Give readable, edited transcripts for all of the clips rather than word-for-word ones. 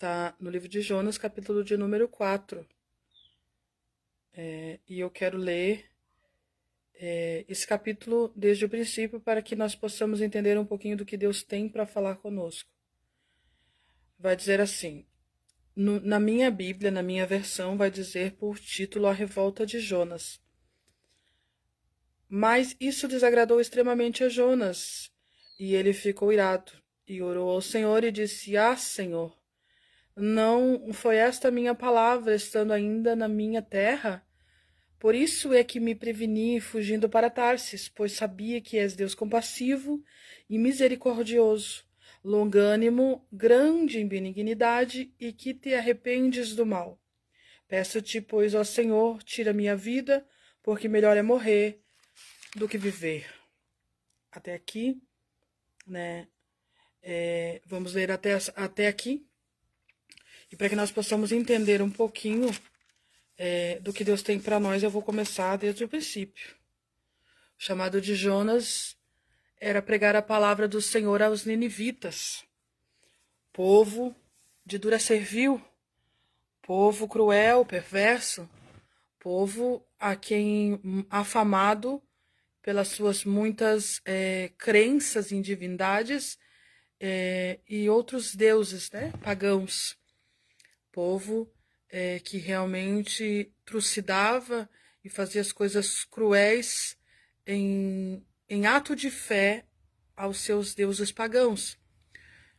Está no livro de Jonas, capítulo de número 4. E eu quero ler esse capítulo desde o princípio para que nós possamos entender um pouquinho do que Deus tem para falar conosco. Vai dizer assim, na minha Bíblia, na minha versão, vai dizer por título A Revolta de Jonas. Mas isso desagradou extremamente a Jonas, e ele ficou irado, e orou ao Senhor e disse, Senhor, não foi esta minha palavra estando ainda na minha terra? Por isso é que me preveni fugindo para Tarsis, pois sabia que és Deus compassivo e misericordioso, longânimo, grande em benignidade e que te arrependes do mal. Peço-te, pois, ó Senhor, tira minha vida, porque melhor é morrer do que viver. Até aqui, né? Vamos ler até aqui. E para que nós possamos entender um pouquinho do que Deus tem para nós, eu vou começar desde o princípio. O chamado de Jonas era pregar a palavra do Senhor aos ninivitas, povo de dura servil, povo cruel, perverso, povo a quem afamado pelas suas muitas crenças em divindades e outros deuses, né, pagãos. Povo que realmente trucidava e fazia as coisas cruéis em ato de fé aos seus deuses pagãos.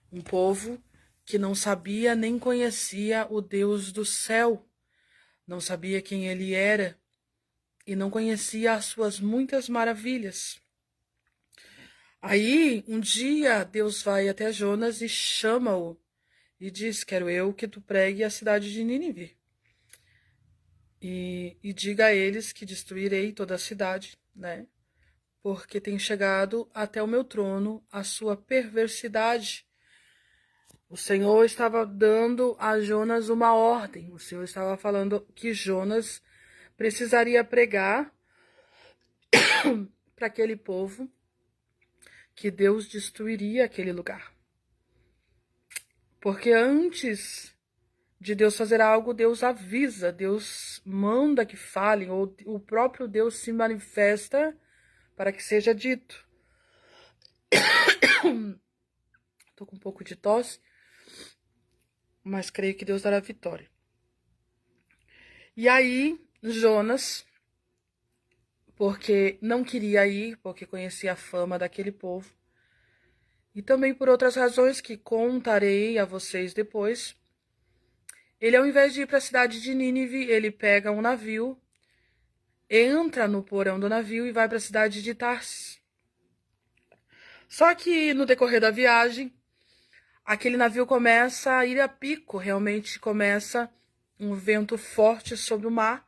Um povo que não sabia nem conhecia o Deus do céu, não sabia quem ele era e não conhecia as suas muitas maravilhas. Aí, um dia, Deus vai até Jonas e chama-o e diz, quero eu que tu pregue a cidade de Nínive. E diga a eles que destruirei toda a cidade, né? Porque tem chegado até o meu trono a sua perversidade. O Senhor estava dando a Jonas uma ordem. O Senhor estava falando que Jonas precisaria pregar para aquele povo que Deus destruiria aquele lugar. Porque antes de Deus fazer algo, Deus avisa, Deus manda que falem, ou o próprio Deus se manifesta para que seja dito. Estou com um pouco de tosse, mas creio que Deus dará vitória. E aí, Jonas, porque não queria ir, porque conhecia a fama daquele povo, e também por outras razões que contarei a vocês depois, ele, ao invés de ir para a cidade de Nínive, ele pega um navio, entra no porão do navio e vai para a cidade de Tarsis. Só que no decorrer da viagem, aquele navio começa a ir a pico, realmente começa um vento forte sobre o mar.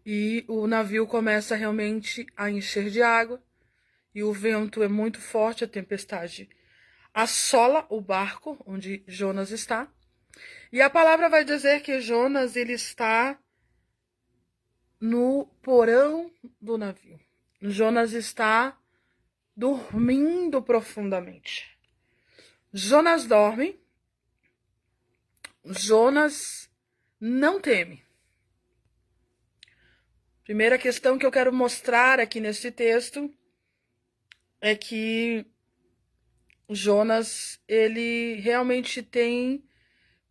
E o navio começa realmente a encher de água. E o vento é muito forte, a tempestade assola o barco onde Jonas está. E a palavra vai dizer que Jonas ele está no porão do navio. Jonas está dormindo profundamente. Jonas dorme. Jonas não teme. Primeira questão que eu quero mostrar aqui nesse texto é que Jonas, ele realmente tem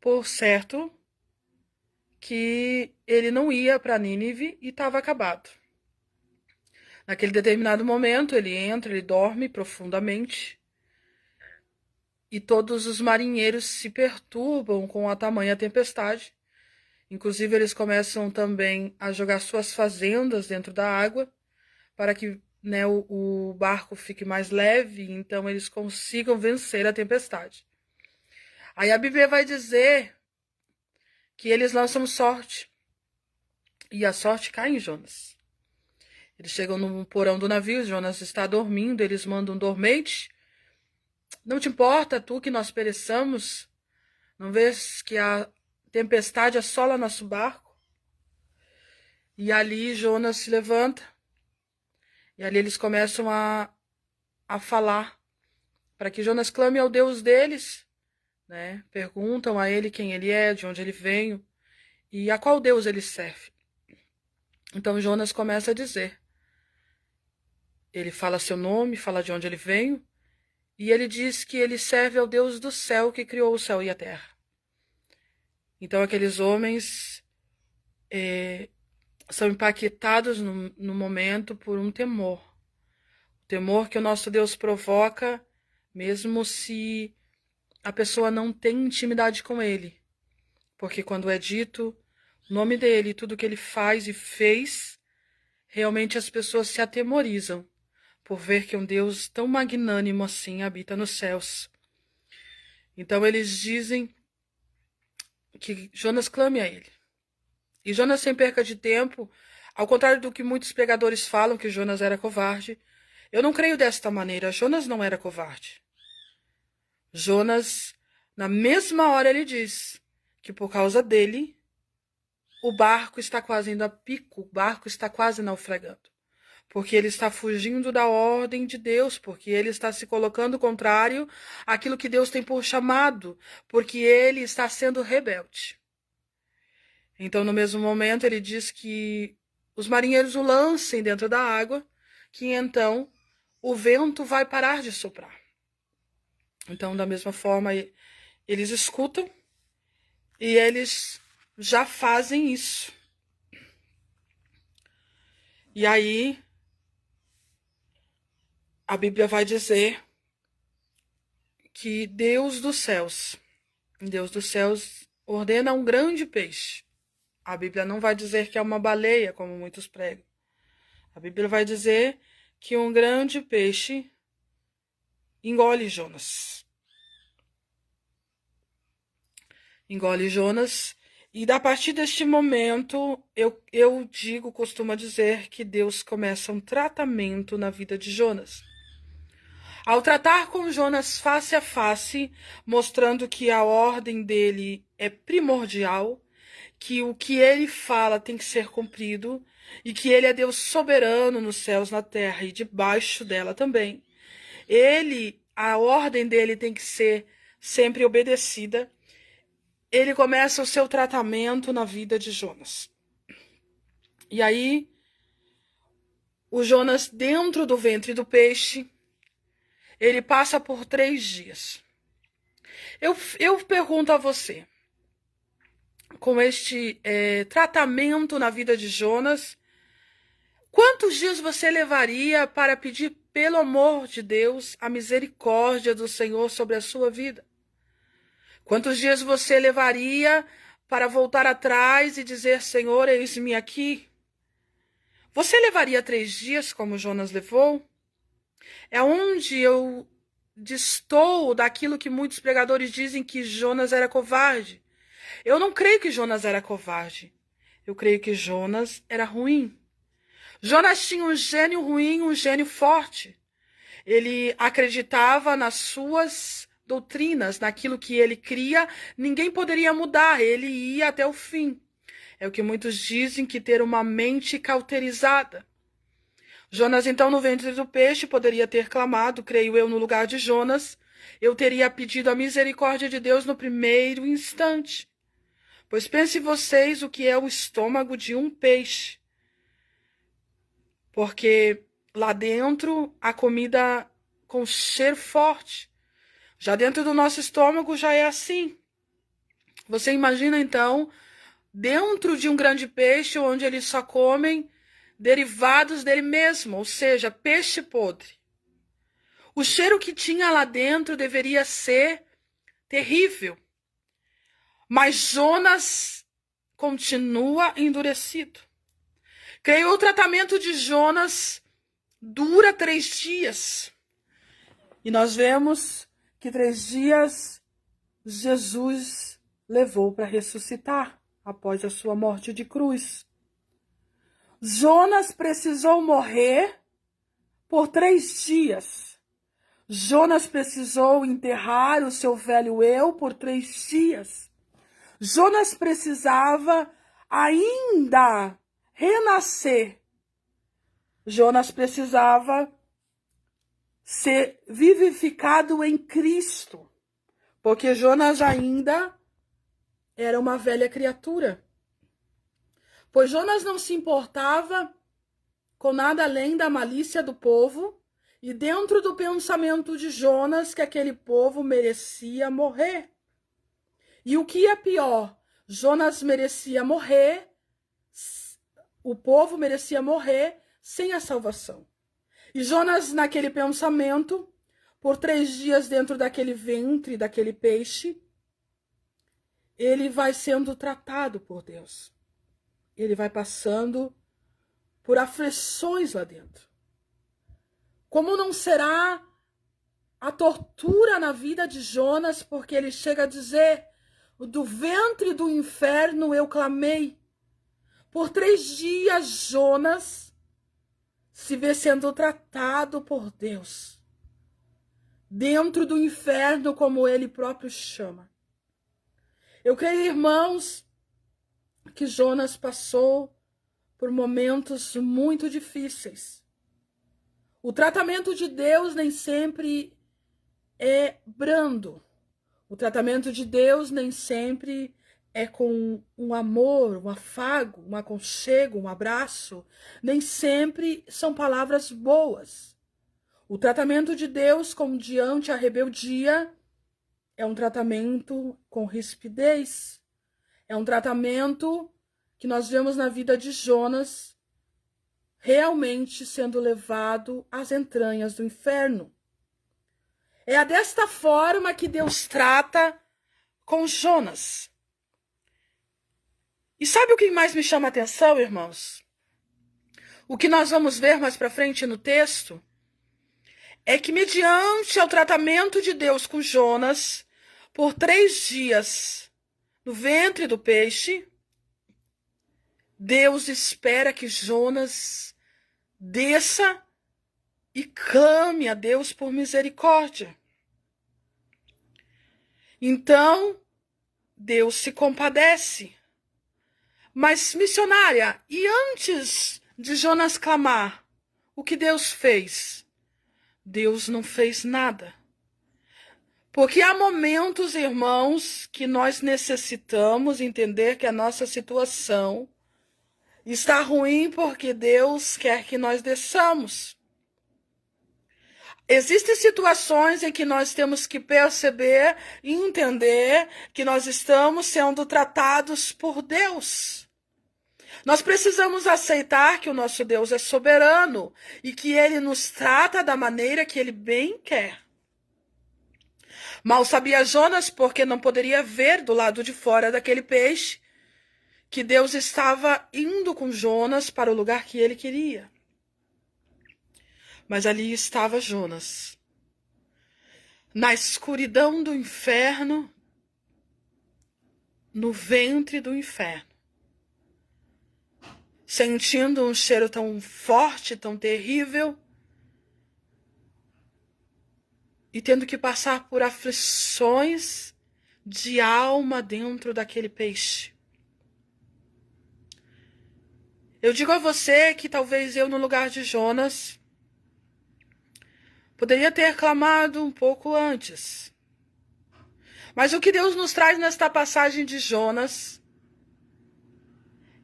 por certo que ele não ia para Nínive e estava acabado. Naquele determinado momento, ele entra, ele dorme profundamente e todos os marinheiros se perturbam com a tamanha tempestade. Inclusive, eles começam também a jogar suas fazendas dentro da água para que o barco fique mais leve, então eles consigam vencer a tempestade. Aí a Bíblia vai dizer que eles lançam sorte. E a sorte cai em Jonas. Eles chegam no porão do navio, Jonas está dormindo, eles mandam um dormente. Não te importa, tu, que nós pereçamos? Não vês que a tempestade assola nosso barco? E ali Jonas se levanta. E ali eles começam a falar para que Jonas clame ao Deus deles, né? Perguntam a ele quem ele é, de onde ele veio e a qual Deus ele serve. Então Jonas começa a dizer. Ele fala seu nome, fala de onde ele veio, e ele diz que ele serve ao Deus do céu que criou o céu e a terra. Então aqueles homens são impactados no momento por um temor. O temor que o nosso Deus provoca, mesmo se a pessoa não tem intimidade com ele. Porque quando é dito o nome dele, tudo que ele faz e fez, realmente as pessoas se atemorizam por ver que um Deus tão magnânimo assim habita nos céus. Então eles dizem que Jonas clame a ele. E Jonas, sem perca de tempo, ao contrário do que muitos pregadores falam que Jonas era covarde, eu não creio desta maneira. Jonas não era covarde. Jonas, na mesma hora, ele diz que por causa dele, o barco está quase indo a pico, o barco está quase naufragando. Porque ele está fugindo da ordem de Deus, porque ele está se colocando contrário àquilo que Deus tem por chamado, porque ele está sendo rebelde. Então, no mesmo momento, ele diz que os marinheiros o lancem dentro da água, que então o vento vai parar de soprar. Então, da mesma forma, eles escutam e eles já fazem isso. E aí, a Bíblia vai dizer que Deus dos céus ordena um grande peixe. A Bíblia não vai dizer que é uma baleia, como muitos pregam. A Bíblia vai dizer que um grande peixe engole Jonas. Engole Jonas. E a partir deste momento, eu costumo dizer que Deus começa um tratamento na vida de Jonas. Ao tratar com Jonas face a face, mostrando que a ordem dele é primordial, que o que ele fala tem que ser cumprido, e que ele é Deus soberano nos céus, na terra e debaixo dela também. A ordem dele tem que ser sempre obedecida. Ele começa o seu tratamento na vida de Jonas. E aí, o Jonas, dentro do ventre do peixe, ele passa por 3 dias. Eu pergunto a você, com este tratamento na vida de Jonas, quantos dias você levaria para pedir, pelo amor de Deus, a misericórdia do Senhor sobre a sua vida? Quantos dias você levaria para voltar atrás e dizer, Senhor, eis-me aqui? Você levaria 3 dias como Jonas levou? É onde eu distou daquilo que muitos pregadores dizem que Jonas era covarde. Eu não creio que Jonas era covarde. Eu creio que Jonas era ruim. Jonas tinha um gênio ruim, um gênio forte. Ele acreditava nas suas doutrinas, naquilo que ele cria, ninguém poderia mudar, ele ia até o fim. É o que muitos dizem, que ter uma mente cauterizada. Jonas, então, no ventre do peixe, poderia ter clamado, creio eu, no lugar de Jonas, eu teria pedido a misericórdia de Deus no primeiro instante. Pois pense vocês o que é o estômago de um peixe. Porque lá dentro, a comida com cheiro forte. Já dentro do nosso estômago já é assim. Você imagina, então, dentro de um grande peixe, onde eles só comem derivados dele mesmo, ou seja, peixe podre. O cheiro que tinha lá dentro deveria ser terrível. Mas Jonas continua endurecido. Creio o tratamento de Jonas dura 3 dias. E nós vemos que 3 dias Jesus levou para ressuscitar após a sua morte de cruz. Jonas precisou morrer por 3 dias. Jonas precisou enterrar o seu velho eu por 3 dias. Jonas precisava ainda renascer. Jonas precisava ser vivificado em Cristo. porque Jonas ainda era uma velha criatura. Pois Jonas não se importava com nada além da malícia do povo, e dentro do pensamento de Jonas que aquele povo merecia morrer. E o que é pior, Jonas merecia morrer, o povo merecia morrer sem a salvação. E Jonas, naquele pensamento, por 3 dias dentro daquele ventre, daquele peixe, ele vai sendo tratado por Deus. Ele vai passando por aflições lá dentro. Como não será a tortura na vida de Jonas, porque ele chega a dizer: do ventre do inferno eu clamei. Por 3 dias Jonas se vê sendo tratado por Deus, dentro do inferno, como ele próprio chama. Eu creio, irmãos, que Jonas passou por momentos muito difíceis. O tratamento de Deus nem sempre é brando. O tratamento de Deus nem sempre é com um amor, um afago, um aconchego, um abraço. Nem sempre são palavras boas. O tratamento de Deus, como diante a rebeldia, é um tratamento com rispidez. É um tratamento que nós vemos na vida de Jonas, realmente sendo levado às entranhas do inferno. É desta forma que Deus trata com Jonas. E sabe o que mais me chama a atenção, irmãos? O que nós vamos ver mais para frente no texto é que, mediante ao tratamento de Deus com Jonas, por 3 dias no ventre do peixe, Deus espera que Jonas desça e clame a Deus por misericórdia. Então, Deus se compadece. Mas, missionária, e antes de Jonas clamar, o que Deus fez? Deus não fez nada. Porque há momentos, irmãos, que nós necessitamos entender que a nossa situação está ruim porque Deus quer que nós desçamos. Existem situações em que nós temos que perceber e entender que nós estamos sendo tratados por Deus. Nós precisamos aceitar que o nosso Deus é soberano e que Ele nos trata da maneira que Ele bem quer. Mal sabia Jonas, porque não poderia ver do lado de fora daquele peixe, que Deus estava indo com Jonas para o lugar que ele queria. Mas ali estava Jonas, na escuridão do inferno, no ventre do inferno, sentindo um cheiro tão forte, tão terrível, e tendo que passar por aflições de alma dentro daquele peixe. Eu digo a você que talvez eu, no lugar de Jonas, poderia ter clamado um pouco antes. Mas o que Deus nos traz nesta passagem de Jonas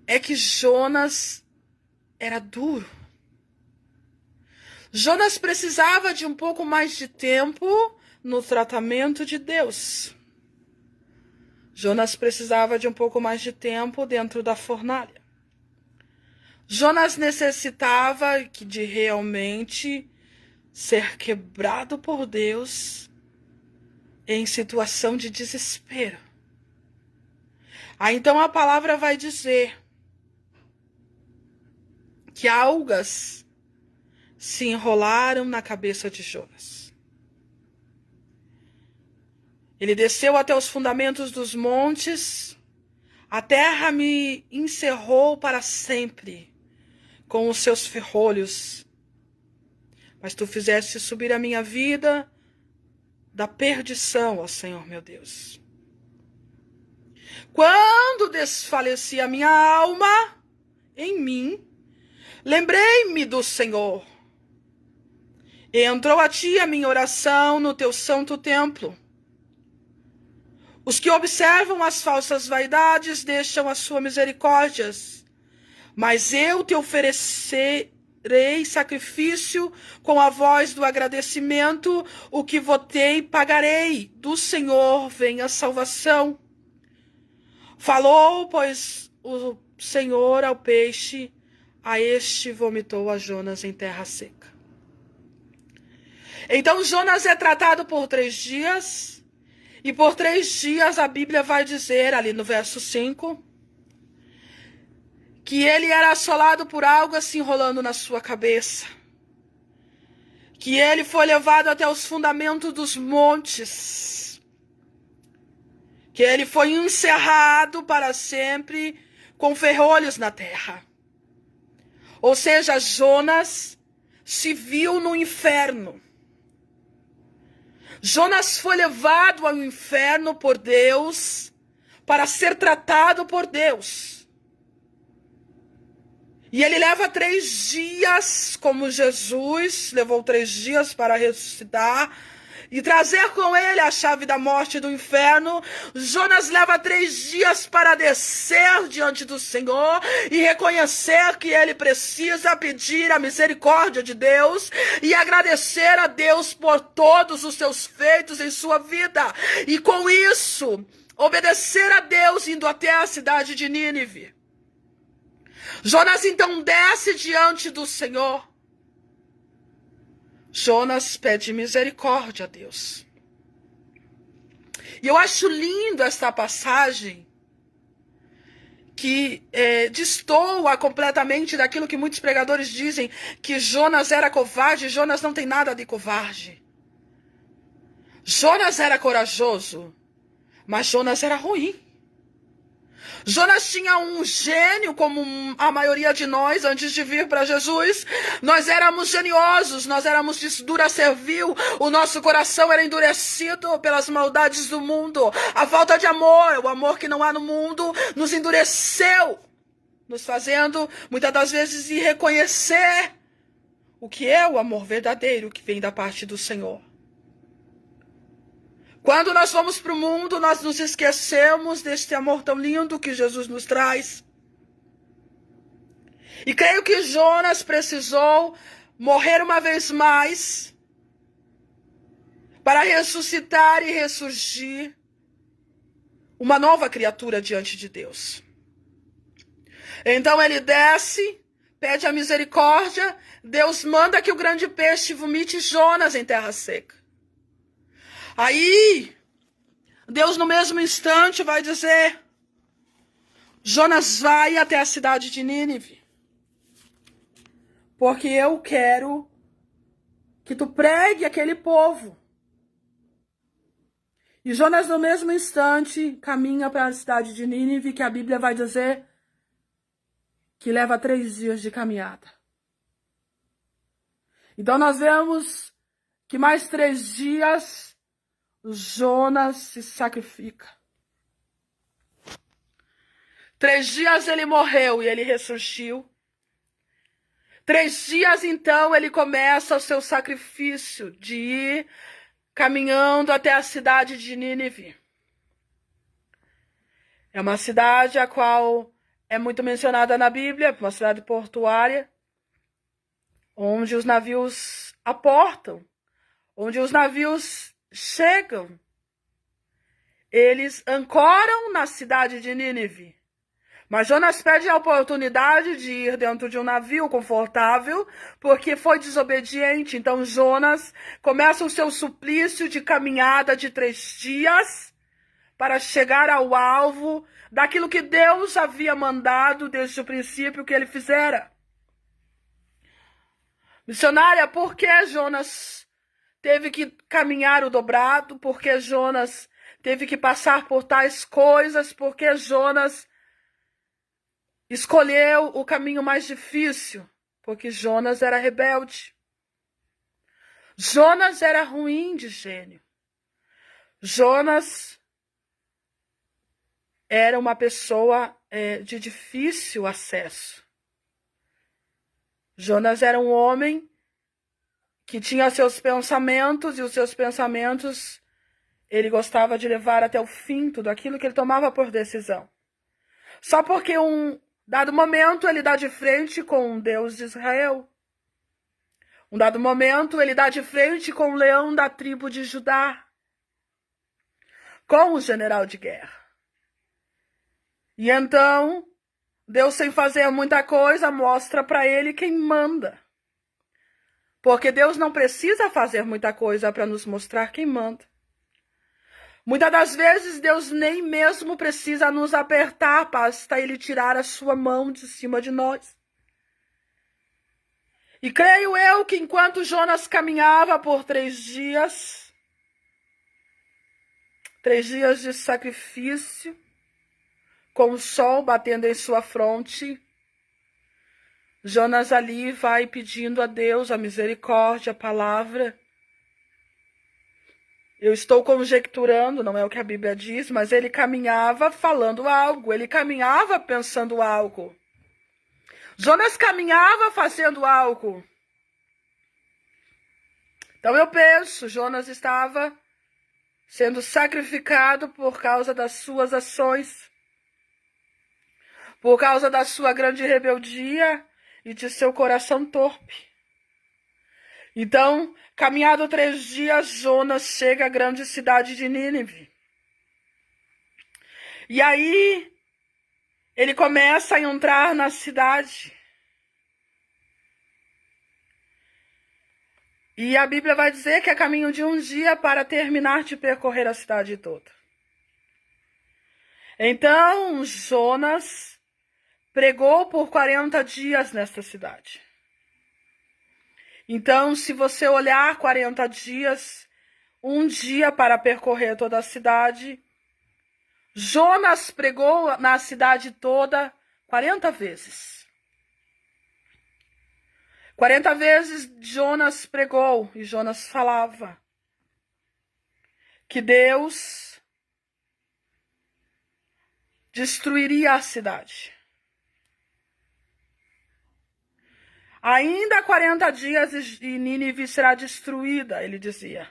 é que Jonas era duro. Jonas precisava de um pouco mais de tempo no tratamento de Deus. Jonas precisava de um pouco mais de tempo dentro da fornalha. Jonas necessitava de realmente ser quebrado por Deus em situação de desespero. Aí então a palavra vai dizer que algas se enrolaram na cabeça de Jonas. Ele desceu até os fundamentos dos montes, a terra me encerrou para sempre com os seus ferrolhos. Mas tu fizeste subir a minha vida da perdição, ó Senhor meu Deus. Quando desfaleci a minha alma em mim, lembrei-me do Senhor. E entrou a ti a minha oração no teu santo templo. Os que observam as falsas vaidades deixam as suas misericórdias, mas eu te oferecerei sacrifício com a voz do agradecimento, o que votei pagarei, do Senhor vem a salvação. Falou, pois, o Senhor ao peixe, a este vomitou a Jonas em terra seca. Então Jonas é tratado por 3 dias, e por 3 dias a Bíblia vai dizer, ali no verso 5, que ele era assolado por algo se enrolando na sua cabeça, que ele foi levado até os fundamentos dos montes, que ele foi encerrado para sempre com ferrolhos na terra. Ou seja, Jonas se viu no inferno. Jonas foi levado ao inferno por Deus para ser tratado por Deus. E ele leva 3 dias, como Jesus levou 3 dias para ressuscitar e trazer com ele a chave da morte e do inferno. Jonas leva 3 dias para descer diante do Senhor e reconhecer que ele precisa pedir a misericórdia de Deus e agradecer a Deus por todos os seus feitos em sua vida. E com isso, obedecer a Deus indo até a cidade de Nínive. Jonas então desce diante do Senhor. Jonas pede misericórdia a Deus. E eu acho lindo esta passagem que destoa completamente daquilo que muitos pregadores dizem, que Jonas era covarde. Jonas não tem nada de covarde. Jonas era corajoso, mas Jonas era ruim. Jonas tinha um gênio, como a maioria de nós antes de vir para Jesus. Nós éramos geniosos, nós éramos de dura servil, o nosso coração era endurecido pelas maldades do mundo. A falta de amor, o amor que não há no mundo, nos endureceu, nos fazendo, muitas das vezes, reconhecer o que é o amor verdadeiro que vem da parte do Senhor. Quando nós vamos para o mundo, nós nos esquecemos deste amor tão lindo que Jesus nos traz. E creio que Jonas precisou morrer uma vez mais para ressuscitar e ressurgir uma nova criatura diante de Deus. Então ele desce, pede a misericórdia, Deus manda que o grande peixe vomite Jonas em terra seca. Aí, Deus no mesmo instante vai dizer, Jonas, vai até a cidade de Nínive, porque eu quero que tu pregue aquele povo. E Jonas no mesmo instante caminha para a cidade de Nínive, que a Bíblia vai dizer que leva 3 dias de caminhada. Então nós vemos que mais 3 dias Jonas se sacrifica. 3 dias ele morreu e ele ressurgiu. 3 dias então ele começa o seu sacrifício de ir caminhando até a cidade de Nínive. É uma cidade a qual é muito mencionada na Bíblia, uma cidade portuária, onde os navios aportam, onde os navios chegam. Eles ancoram na cidade de Nínive. Mas Jonas pede a oportunidade de ir dentro de um navio confortável, porque foi desobediente. Então Jonas começa o seu suplício de caminhada de 3 dias para chegar ao alvo daquilo que Deus havia mandado desde o princípio que ele fizera. Missionária, por que Jonas teve que caminhar o dobrado? Por que Jonas teve que passar por tais coisas? Por que Jonas escolheu o caminho mais difícil? Porque Jonas era rebelde. Jonas era ruim de gênio. Jonas era uma pessoa de difícil acesso. Jonas era um homem que tinha seus pensamentos, e os seus pensamentos ele gostava de levar até o fim tudo aquilo que ele tomava por decisão. Só porque um dado momento ele dá de frente com o Deus de Israel. Um dado momento ele dá de frente com o leão da tribo de Judá. Com o general de guerra. E então, Deus, sem fazer muita coisa, mostra para ele quem manda. Porque Deus não precisa fazer muita coisa para nos mostrar quem manda. Muitas das vezes, Deus nem mesmo precisa nos apertar, basta Ele tirar a sua mão de cima de nós. E creio eu que enquanto Jonas caminhava por 3 dias, 3 dias de sacrifício, com o sol batendo em sua fronte, Jonas ali vai pedindo a Deus a misericórdia, a palavra. Eu estou conjecturando, não é o que a Bíblia diz, mas ele caminhava falando algo, ele caminhava pensando algo. Jonas caminhava fazendo algo. Então eu penso, Jonas estava sendo sacrificado por causa das suas ações, por causa da sua grande rebeldia e de seu coração torpe. Então, caminhado 3 dias, Jonas chega à grande cidade de Nínive. E aí, ele começa a entrar na cidade. E a Bíblia vai dizer que é caminho de 1 dia para terminar de percorrer a cidade toda. Então, Jonas pregou por 40 dias nesta cidade. Então, se você olhar 40 dias, 1 dia para percorrer toda a cidade, Jonas pregou na cidade toda 40 vezes. 40 vezes Jonas pregou e Jonas falava que Deus destruiria a cidade. Ainda 40 dias e Nínive será destruída, ele dizia.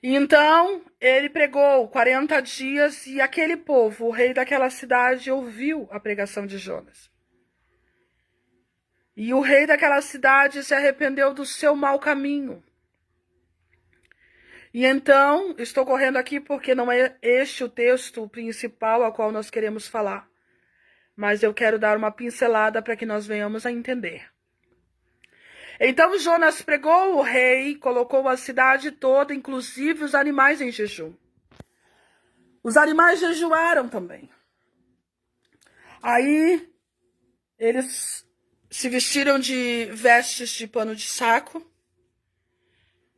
Então, ele pregou 40 dias e aquele povo, o rei daquela cidade, ouviu a pregação de Jonas. E o rei daquela cidade se arrependeu do seu mau caminho. E então, estou correndo aqui porque não é este o texto principal ao qual nós queremos falar. Mas eu quero dar uma pincelada para que nós venhamos a entender. Então Jonas pregou, o rei colocou a cidade toda, inclusive os animais, em jejum. Os animais jejuaram também. Aí eles se vestiram de vestes de pano de saco,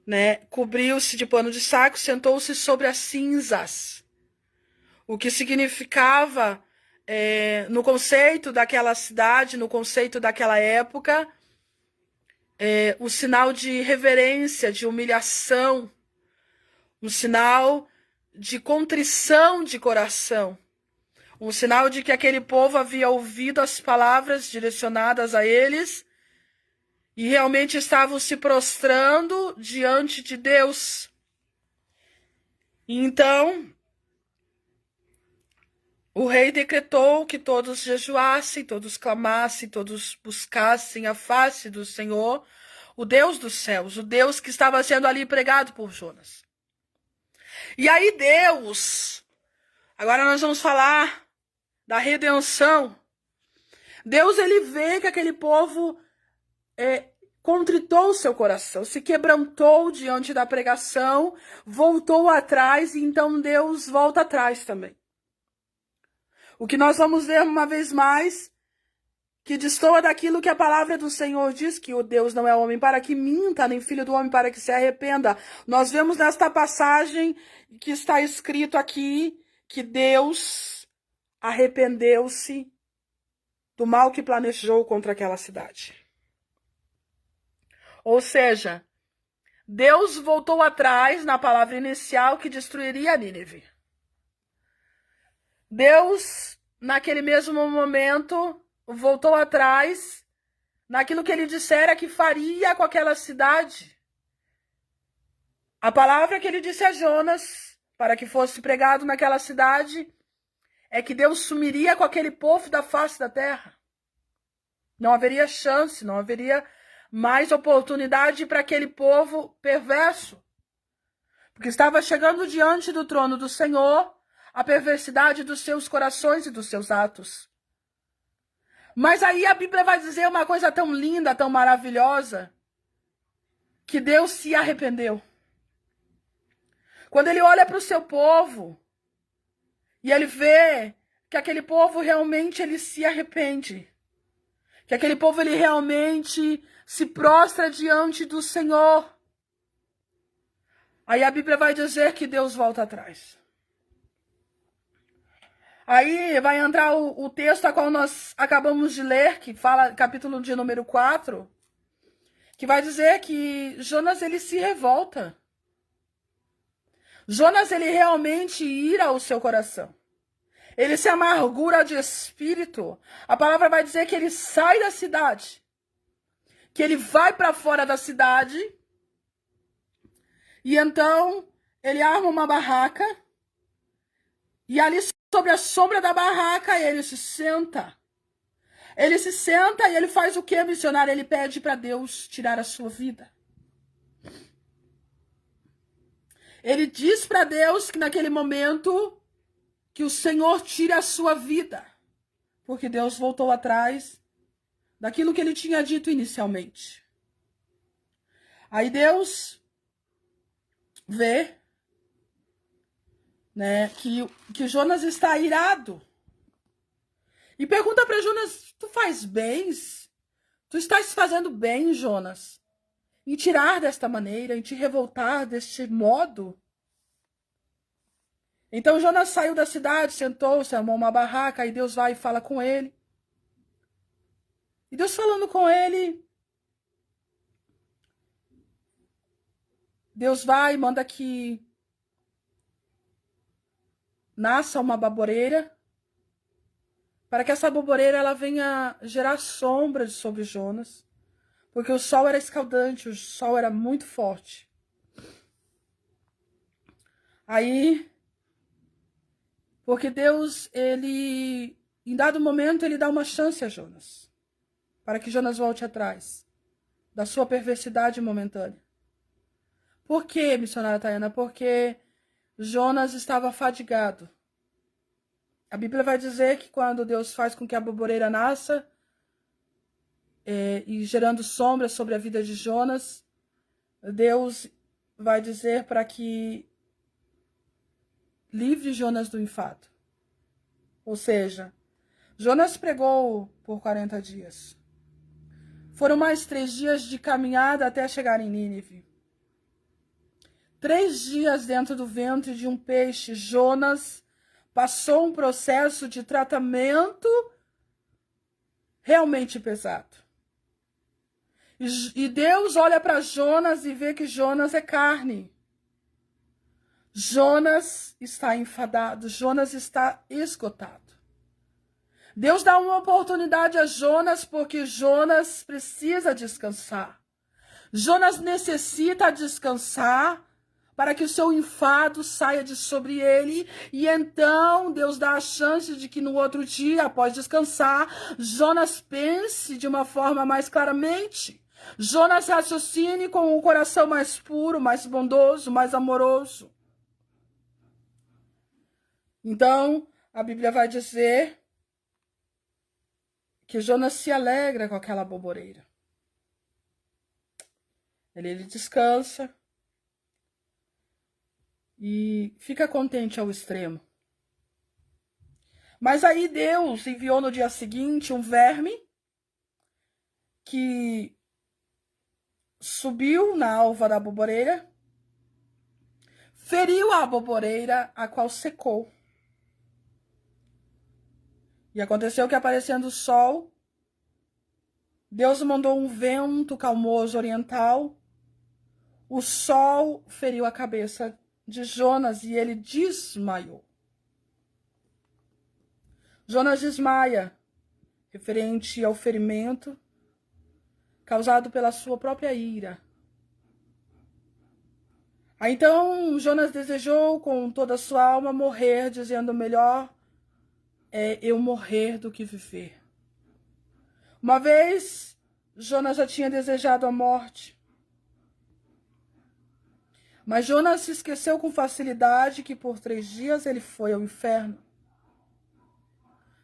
né? Cobriu-se de pano de saco, sentou-se sobre as cinzas. O que significava, no conceito daquela cidade, no conceito daquela época, o sinal de reverência, de humilhação, um sinal de contrição de coração, um sinal de que aquele povo havia ouvido as palavras direcionadas a eles e realmente estavam se prostrando diante de Deus. E então, o rei decretou que todos jejuassem, todos clamassem, todos buscassem a face do Senhor, o Deus dos céus, o Deus que estava sendo ali pregado por Jonas. E aí Deus, agora nós vamos falar da redenção. Deus, ele vê que aquele povo contritou o seu coração, se quebrantou diante da pregação, voltou atrás, e então Deus volta atrás também. O que nós vamos ver uma vez mais, que destoa daquilo que a palavra do Senhor diz, que o Deus não é homem para que minta, nem filho do homem para que se arrependa. Nós vemos nesta passagem que está escrito aqui, que Deus arrependeu-se do mal que planejou contra aquela cidade. Ou seja, Deus voltou atrás na palavra inicial que destruiria Nínive. Deus, naquele mesmo momento, voltou atrás naquilo que ele dissera que faria com aquela cidade. A palavra que ele disse a Jonas, para que fosse pregado naquela cidade, é que Deus sumiria com aquele povo da face da terra. Não haveria chance, não haveria mais oportunidade para aquele povo perverso. Porque estava chegando diante do trono do Senhor a perversidade dos seus corações e dos seus atos. Mas aí a Bíblia vai dizer uma coisa tão linda, tão maravilhosa, que Deus se arrependeu. Quando ele olha para o seu povo e ele vê que aquele povo realmente ele se arrepende, que aquele povo ele realmente se prostra diante do Senhor, aí a Bíblia vai dizer que Deus volta atrás. Aí vai entrar o texto a qual nós acabamos de ler, que fala, capítulo de número 4, que vai dizer que Jonas ele se revolta. Jonas ele realmente ira o seu coração. Ele se amargura de espírito. A palavra vai dizer que ele sai da cidade, que ele vai para fora da cidade, e então ele arma uma barraca, e ali sobre a sombra da barraca ele se senta. Ele se senta e ele faz o que, missionário? Ele pede para Deus tirar a sua vida. Ele diz para Deus que naquele momento que o Senhor tire a sua vida, porque Deus voltou atrás daquilo que ele tinha dito inicialmente. Aí Deus vê, né, que Jonas está irado e pergunta para Jonas: tu faz bens? Tu estás fazendo bem, Jonas, em tirar desta maneira, em te revoltar deste modo? Então Jonas saiu da cidade, sentou-se, armou uma barraca, aí Deus vai e fala com ele. E Deus falando com ele, Deus vai e manda que nasça uma baboreira, para que essa baboreira ela venha gerar sombra sobre Jonas, porque o sol era escaldante, o sol era muito forte. Aí, porque Deus, ele, em dado momento, ele dá uma chance a Jonas, para que Jonas volte atrás da sua perversidade momentânea. Por quê, missionária Tayana? Porque Jonas estava fadigado. A Bíblia vai dizer que quando Deus faz com que a baboreira nasça, e gerando sombra sobre a vida de Jonas, Deus vai dizer para que livre Jonas do enfado. Ou seja, Jonas pregou por 40 dias. Foram mais 3 dias de caminhada até chegar em Nínive. 3 dias dentro do ventre de um peixe, Jonas passou um processo de tratamento realmente pesado. E Deus olha para Jonas e vê que Jonas é carne. Jonas está enfadado, Jonas está esgotado. Deus dá uma oportunidade a Jonas porque Jonas precisa descansar. Jonas necessita descansar para que o seu enfado saia de sobre ele, e então Deus dá a chance de que no outro dia, após descansar, Jonas pense de uma forma mais claramente. Jonas raciocine com um coração mais puro, mais bondoso, mais amoroso. Então, a Bíblia vai dizer que Jonas se alegra com aquela baboreira. Ele descansa e fica contente ao extremo. Mas aí Deus enviou no dia seguinte um verme que subiu na alva da baboreira, feriu a baboreira, a qual secou. E aconteceu que, aparecendo o sol, Deus mandou um vento calmoso oriental. O sol feriu a cabeça de Jonas e ele desmaiou. Jonas desmaia, referente ao ferimento causado pela sua própria ira. Aí então Jonas desejou com toda a sua alma morrer, dizendo: melhor é eu morrer do que viver. Uma vez Jonas já tinha desejado a morte, mas Jonas se esqueceu com facilidade que por 3 dias ele foi ao inferno.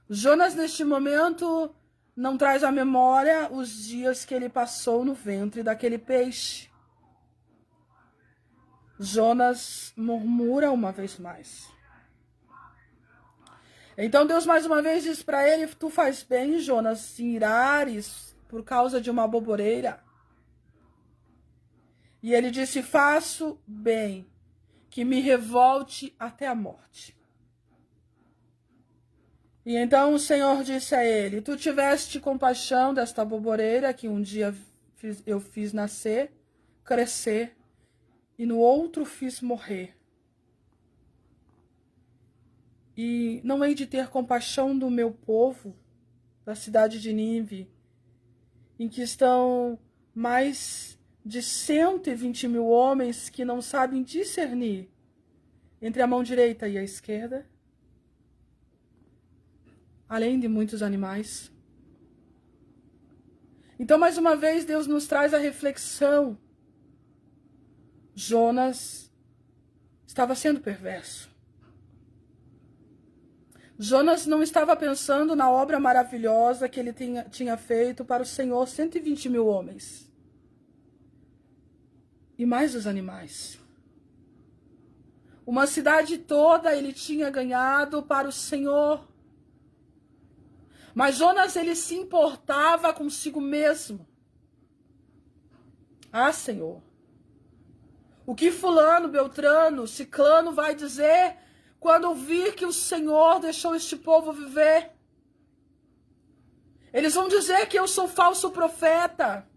Jonas, neste momento, não traz à memória os dias que ele passou no ventre daquele peixe. Jonas murmura uma vez mais. Então Deus mais uma vez diz para ele: tu faz bem, Jonas, se irares por causa de uma boboreira. E ele disse: faço bem, que me revolte até a morte. E então o Senhor disse a ele: tu tiveste compaixão desta boboreira que um dia eu fiz nascer, crescer, e no outro fiz morrer. E não hei de ter compaixão do meu povo, da cidade de Nínive, em que estão mais de 120.000 homens que não sabem discernir entre a mão direita e a esquerda, além de muitos animais. Então, mais uma vez, Deus nos traz a reflexão. Jonas estava sendo perverso. Jonas não estava pensando na obra maravilhosa que ele tinha feito para o Senhor, 120.000 homens. E mais os animais. Uma cidade toda ele tinha ganhado para o Senhor. Mas Jonas, ele se importava consigo mesmo. Ah, Senhor, o que fulano, beltrano, ciclano vai dizer quando ouvir que o Senhor deixou este povo viver? Eles vão dizer que eu sou falso profeta.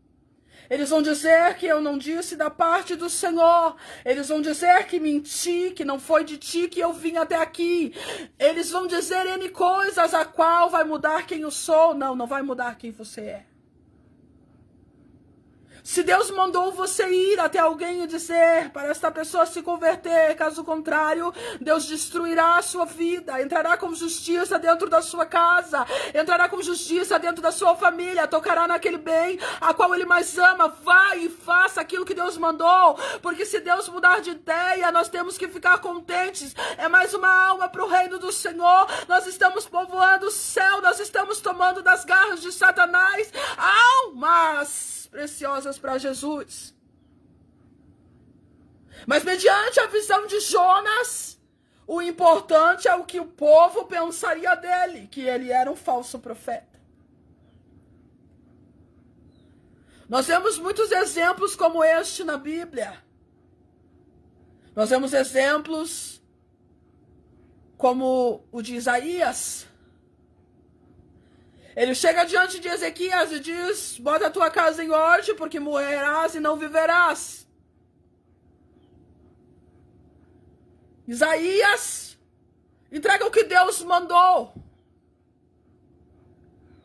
Eles vão dizer que eu não disse da parte do Senhor. Eles vão dizer que menti, que não foi de ti que eu vim até aqui. Eles vão dizer N coisas, a qual vai mudar quem eu sou. Não, não vai mudar quem você é. Se Deus mandou você ir até alguém e dizer para esta pessoa se converter, caso contrário, Deus destruirá a sua vida, entrará com justiça dentro da sua casa, entrará com justiça dentro da sua família, tocará naquele bem a qual Ele mais ama. Vai e faça aquilo que Deus mandou, porque se Deus mudar de ideia, nós temos que ficar contentes. É mais uma alma para o reino do Senhor. Nós estamos povoando o céu, nós estamos tomando das garras de Satanás almas preciosas para Jesus. Mas mediante a visão de Jonas, o importante é o que o povo pensaria dele, que ele era um falso profeta. Nós vemos muitos exemplos como este na Bíblia. Nós vemos exemplos como o de Isaías. Ele chega diante de Ezequias e diz: bota a tua casa em ordem, porque morrerás e não viverás. Isaías entrega o que Deus mandou.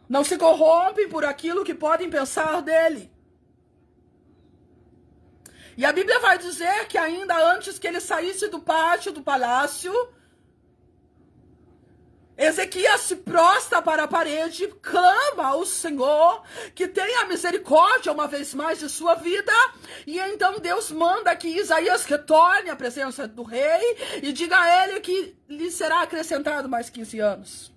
Não se corrompe por aquilo que podem pensar dele. E a Bíblia vai dizer que ainda antes que ele saísse do pátio do palácio, Ezequias se prostra para a parede, clama ao Senhor que tenha misericórdia uma vez mais de sua vida. E então Deus manda que Isaías retorne à presença do rei e diga a ele que lhe será acrescentado mais 15 anos.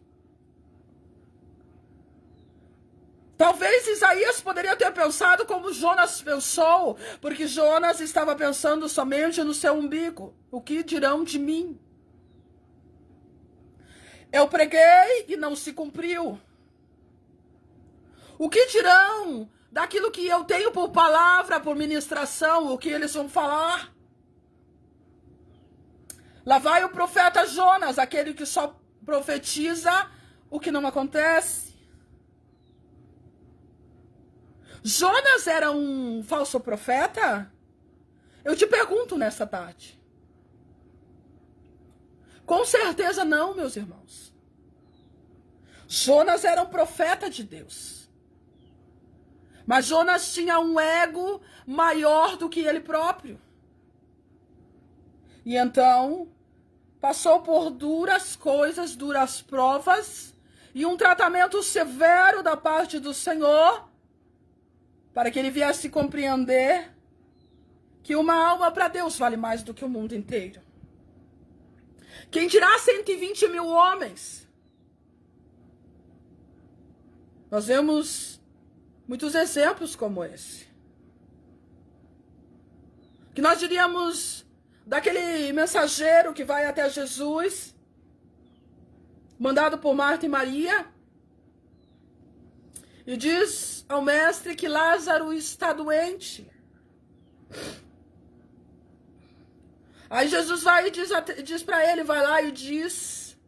Talvez Isaías poderia ter pensado como Jonas pensou, porque Jonas estava pensando somente no seu umbigo. O que dirão de mim? Eu preguei e não se cumpriu. O que dirão daquilo que eu tenho por palavra, por ministração, o que eles vão falar? Lá vai o profeta Jonas, aquele que só profetiza o que não acontece. Jonas era um falso profeta? Eu te pergunto nessa tarde. Com certeza não, meus irmãos. Jonas era um profeta de Deus. Mas Jonas tinha um ego maior do que ele próprio. E então passou por duras coisas, duras provas e um tratamento severo da parte do Senhor, para que ele viesse compreender que uma alma para Deus vale mais do que o mundo inteiro. Quem dirá 120 mil homens? Nós vemos muitos exemplos como esse. Que nós diríamos daquele mensageiro que vai até Jesus, mandado por Marta e Maria, e diz ao mestre que Lázaro está doente. Aí Jesus vai e diz para ele, vai lá e diz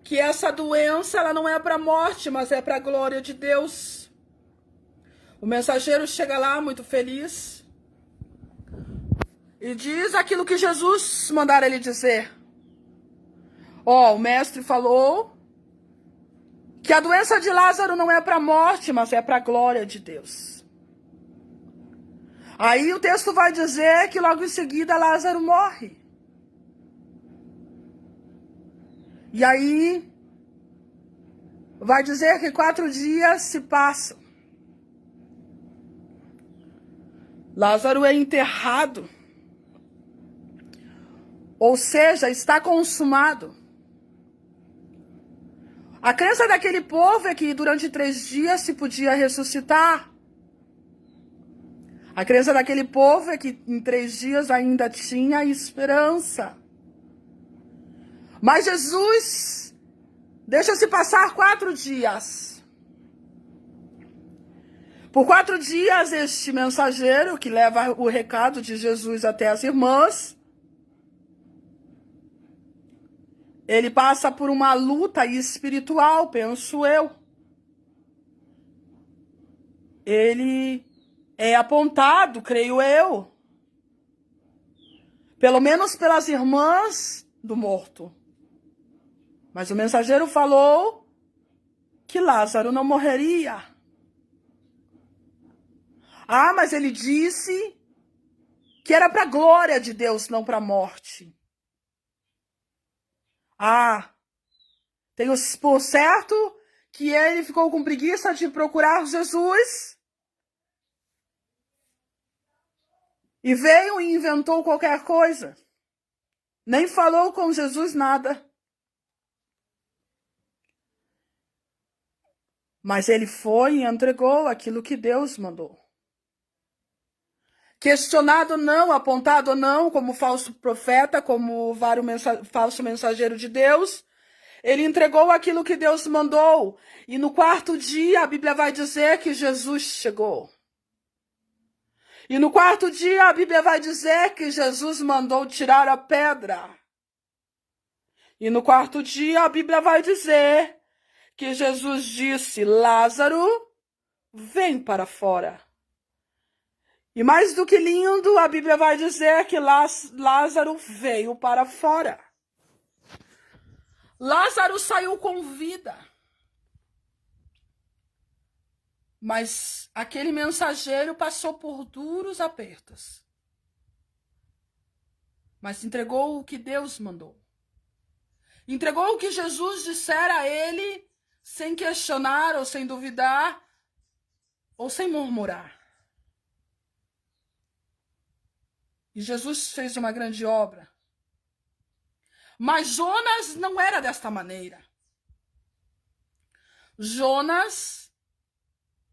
que essa doença ela não é para a morte, mas é para a glória de Deus. O mensageiro chega lá muito feliz e diz aquilo que Jesus mandara ele dizer. O mestre falou que a doença de Lázaro não é para a morte, mas é para a glória de Deus. Aí o texto vai dizer que logo em seguida Lázaro morre. E aí vai dizer que 4 dias se passam. Lázaro é enterrado. Ou seja, está consumado. A crença daquele povo é que durante 3 dias se podia ressuscitar. A crença daquele povo é que em 3 dias ainda tinha esperança. Mas Jesus deixa-se passar 4 dias. Por 4 dias, este mensageiro que leva o recado de Jesus até as irmãs, ele passa por uma luta espiritual, penso eu. Ele é apontado, creio eu, pelo menos pelas irmãs do morto. Mas o mensageiro falou que Lázaro não morreria. Ah, mas ele disse que era para a glória de Deus, não para a morte. Ah, tenho por certo que ele ficou com preguiça de procurar Jesus e veio e inventou qualquer coisa. Nem falou com Jesus nada. Mas ele foi e entregou aquilo que Deus mandou. Questionado não, apontado não, como falso profeta, como falso mensageiro de Deus, ele entregou aquilo que Deus mandou. E no 4º dia a Bíblia vai dizer que Jesus chegou. E no 4º dia a Bíblia vai dizer que Jesus mandou tirar a pedra. E no 4º dia a Bíblia vai dizer que Jesus disse, Lázaro, vem para fora. E mais do que lindo, a Bíblia vai dizer que Lázaro veio para fora. Lázaro saiu com vida. Mas aquele mensageiro passou por duros apertos. Mas entregou o que Deus mandou. Entregou o que Jesus dissera a ele, sem questionar ou sem duvidar, ou sem murmurar. E Jesus fez uma grande obra. Mas Jonas não era desta maneira. Jonas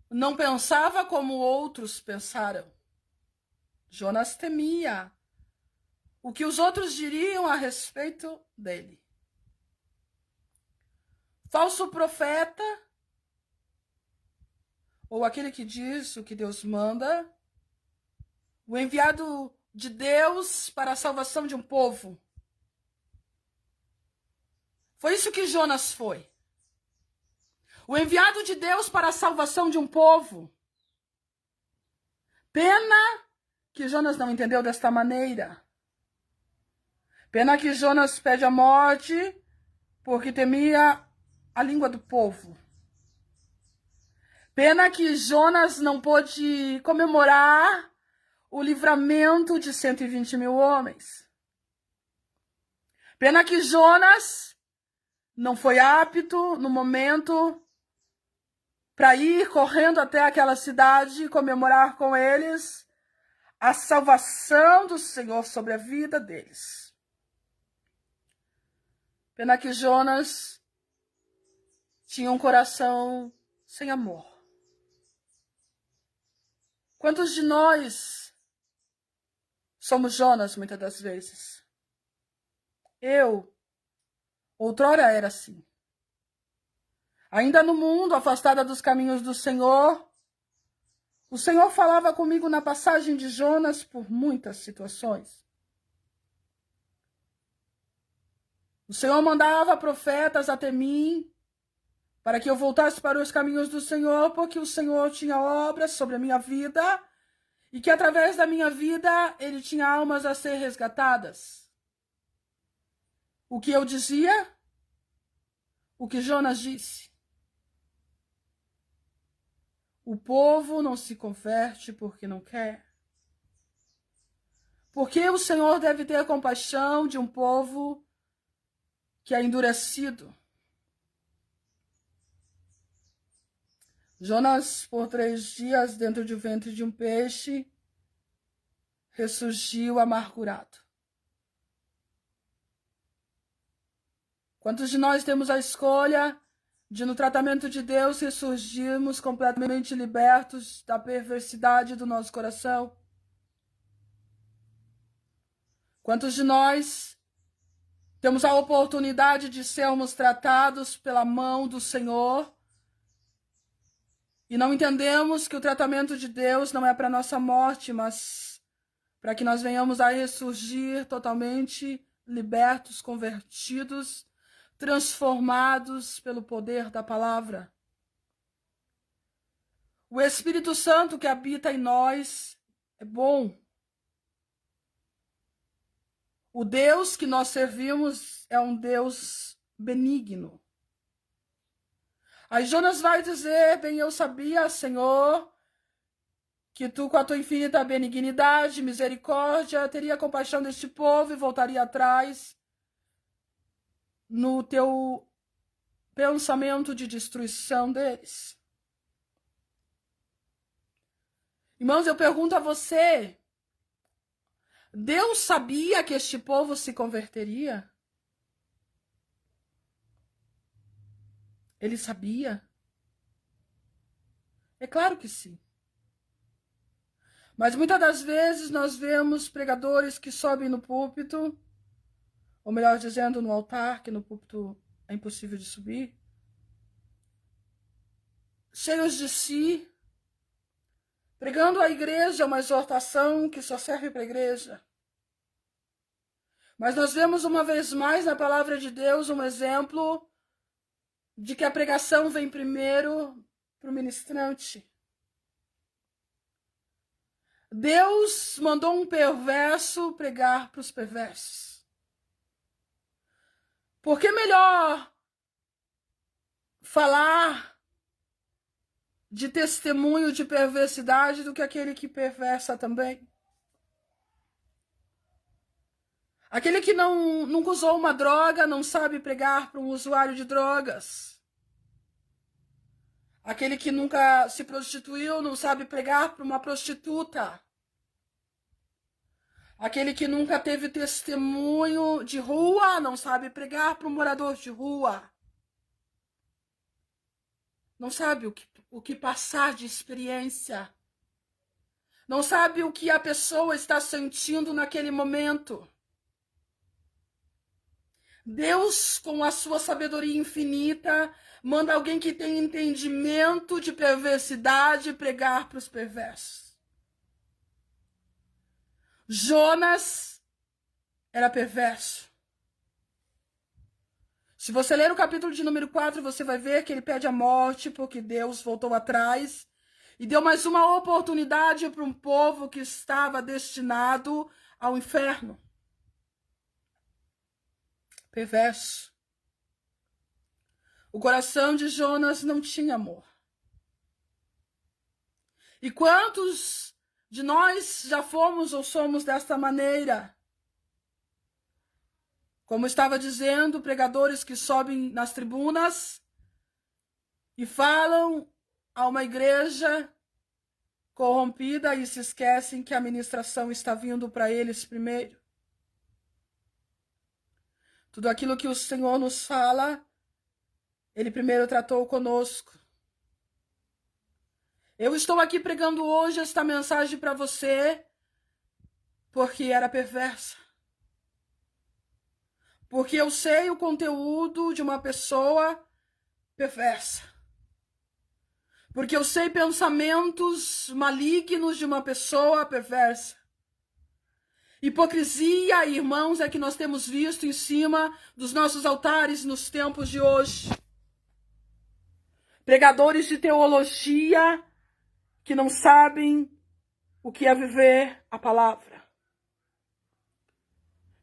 não pensava como outros pensaram. Jonas temia o que os outros diriam a respeito dele. Falso profeta, ou aquele que diz o que Deus manda, o enviado de Deus para a salvação de um povo. Foi isso que Jonas foi. O enviado de Deus para a salvação de um povo. Pena que Jonas não entendeu desta maneira. Pena que Jonas pede a morte porque temia a língua do povo. Pena que Jonas não pôde comemorar o livramento de 120 mil homens. Pena que Jonas não foi apto no momento para ir correndo até aquela cidade e comemorar com eles a salvação do Senhor sobre a vida deles. Pena que Jonas tinha um coração sem amor. Quantos de nós somos Jonas muitas das vezes? Eu, outrora, era assim. Ainda no mundo, afastada dos caminhos do Senhor, o Senhor falava comigo na passagem de Jonas por muitas situações. O Senhor mandava profetas até mim para que eu voltasse para os caminhos do Senhor, porque o Senhor tinha obras sobre a minha vida e que através da minha vida Ele tinha almas a ser resgatadas. O que eu dizia? O que Jonas disse. O povo não se converte porque não quer. Porque o Senhor deve ter compaixão de um povo que é endurecido. Jonas, por 3 dias dentro do ventre de um peixe, ressurgiu amargurado. Quantos de nós temos a escolha de, no tratamento de Deus, ressurgirmos completamente libertos da perversidade do nosso coração? Quantos de nós temos a oportunidade de sermos tratados pela mão do Senhor e não entendemos que o tratamento de Deus não é para nossa morte, mas para que nós venhamos a ressurgir totalmente libertos, convertidos, transformados pelo poder da palavra? O Espírito Santo que habita em nós é bom. O Deus que nós servimos é um Deus benigno. Aí Jonas vai dizer: bem, eu sabia, Senhor, que tu, com a tua infinita benignidade, misericórdia, teria compaixão deste povo e voltaria atrás no teu pensamento de destruição deles. Irmãos, eu pergunto a você, Deus sabia que este povo se converteria? Ele sabia? É claro que sim. Mas muitas das vezes nós vemos pregadores que sobem no púlpito, ou melhor dizendo, no altar, que no púlpito é impossível de subir, cheios de si, pregando à igreja uma exortação que só serve para a igreja. Mas nós vemos uma vez mais na palavra de Deus um exemplo de que a pregação vem primeiro para o ministrante. Deus mandou um perverso pregar para os perversos. Por que melhor falar de testemunho de perversidade do que aquele que perversa também? Aquele que nunca usou uma droga não sabe pregar para um usuário de drogas. Aquele que nunca se prostituiu não sabe pregar para uma prostituta. Aquele que nunca teve testemunho de rua não sabe pregar para um morador de rua. Não sabe o que passar de experiência. Não sabe o que a pessoa está sentindo naquele momento. Deus, com a sua sabedoria infinita, manda alguém que tem entendimento de perversidade pregar para os perversos. Jonas era perverso. Se você ler o capítulo de número 4, você vai ver que ele pede a morte porque Deus voltou atrás e deu mais uma oportunidade para um povo que estava destinado ao inferno. Perverso. O coração de Jonas não tinha amor. E quantos de nós já fomos ou somos desta maneira? Como estava dizendo, pregadores que sobem nas tribunas e falam a uma igreja corrompida e se esquecem que a ministração está vindo para eles primeiro. Tudo aquilo que o Senhor nos fala, Ele primeiro tratou conosco. Eu estou aqui pregando hoje esta mensagem para você porque era perversa. Porque eu sei o conteúdo de uma pessoa perversa. Porque eu sei pensamentos malignos de uma pessoa perversa. Hipocrisia, irmãos, é que nós temos visto em cima dos nossos altares nos tempos de hoje. Pregadores de teologia que não sabem o que é viver a palavra.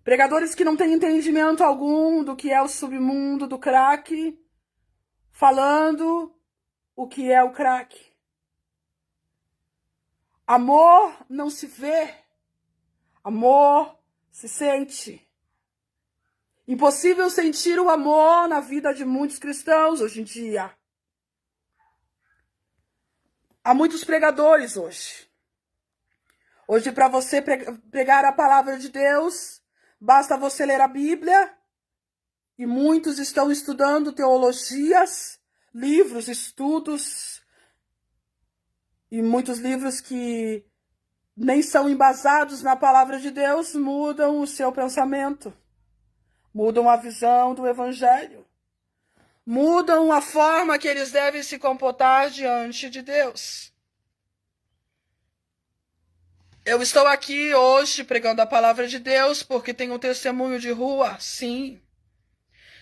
Pregadores que não têm entendimento algum do que é o submundo do crack, falando o que é o crack. Amor não se vê, amor se sente. Impossível sentir o amor na vida de muitos cristãos hoje em dia. Há muitos pregadores hoje. Hoje, para você pregar a palavra de Deus, basta você ler a Bíblia. E muitos estão estudando teologias, livros, estudos. E muitos livros que nem são embasados na palavra de Deus mudam o seu pensamento. Mudam a visão do Evangelho. Mudam a forma que eles devem se comportar diante de Deus. Eu estou aqui hoje pregando a palavra de Deus porque tenho um testemunho de rua, sim.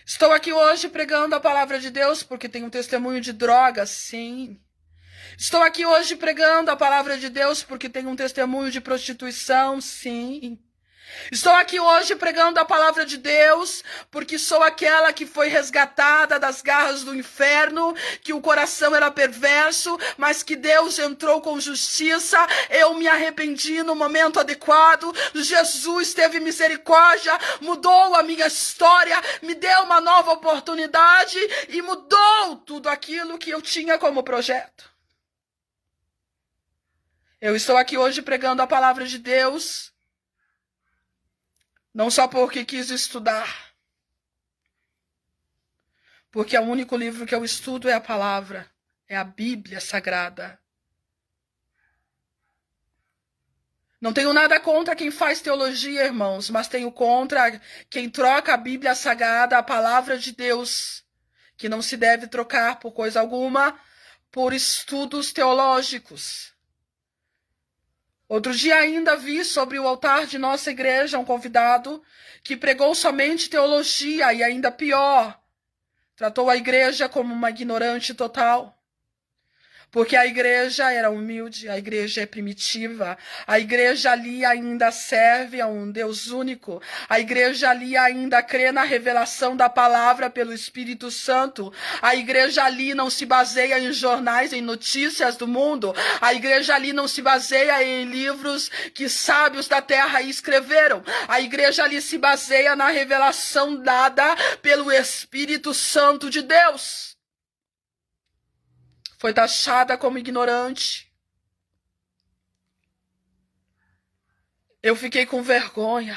Estou aqui hoje pregando a palavra de Deus porque tenho um testemunho de drogas, sim. Estou aqui hoje pregando a palavra de Deus porque tenho um testemunho de prostituição, sim. Estou aqui hoje pregando a palavra de Deus porque sou aquela que foi resgatada das garras do inferno, que o coração era perverso, mas que Deus entrou com justiça. Eu me arrependi no momento adequado. Jesus teve misericórdia, mudou a minha história, me deu uma nova oportunidade e mudou tudo aquilo que eu tinha como projeto. Eu estou aqui hoje pregando a palavra de Deus não só porque quis estudar, porque o único livro que eu estudo é a palavra, é a Bíblia Sagrada. Não tenho nada contra quem faz teologia, irmãos, mas tenho contra quem troca a Bíblia Sagrada, a palavra de Deus, que não se deve trocar por coisa alguma, por estudos teológicos. Outro dia ainda vi sobre o altar de nossa igreja um convidado que pregou somente teologia e ainda pior, tratou a igreja como uma ignorante total. Porque a igreja era humilde, a igreja é primitiva, a igreja ali ainda serve a um Deus único, a igreja ali ainda crê na revelação da palavra pelo Espírito Santo, a igreja ali não se baseia em jornais, em notícias do mundo, a igreja ali não se baseia em livros que sábios da terra escreveram, a igreja ali se baseia na revelação dada pelo Espírito Santo de Deus. Foi taxada como ignorante. Eu fiquei com vergonha.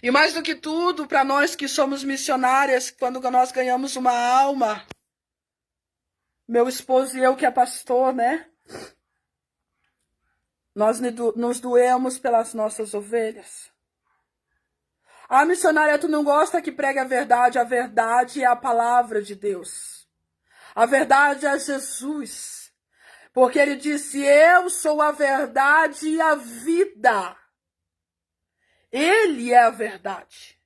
E mais do que tudo, para nós que somos missionárias, quando nós ganhamos uma alma, meu esposo e eu que é pastor, né? Nós nos doemos pelas nossas ovelhas. Ah, missionária, tu não gosta que pregue a verdade é a palavra de Deus. A verdade é Jesus, porque ele disse, eu sou a verdade e a vida. Ele é a verdade.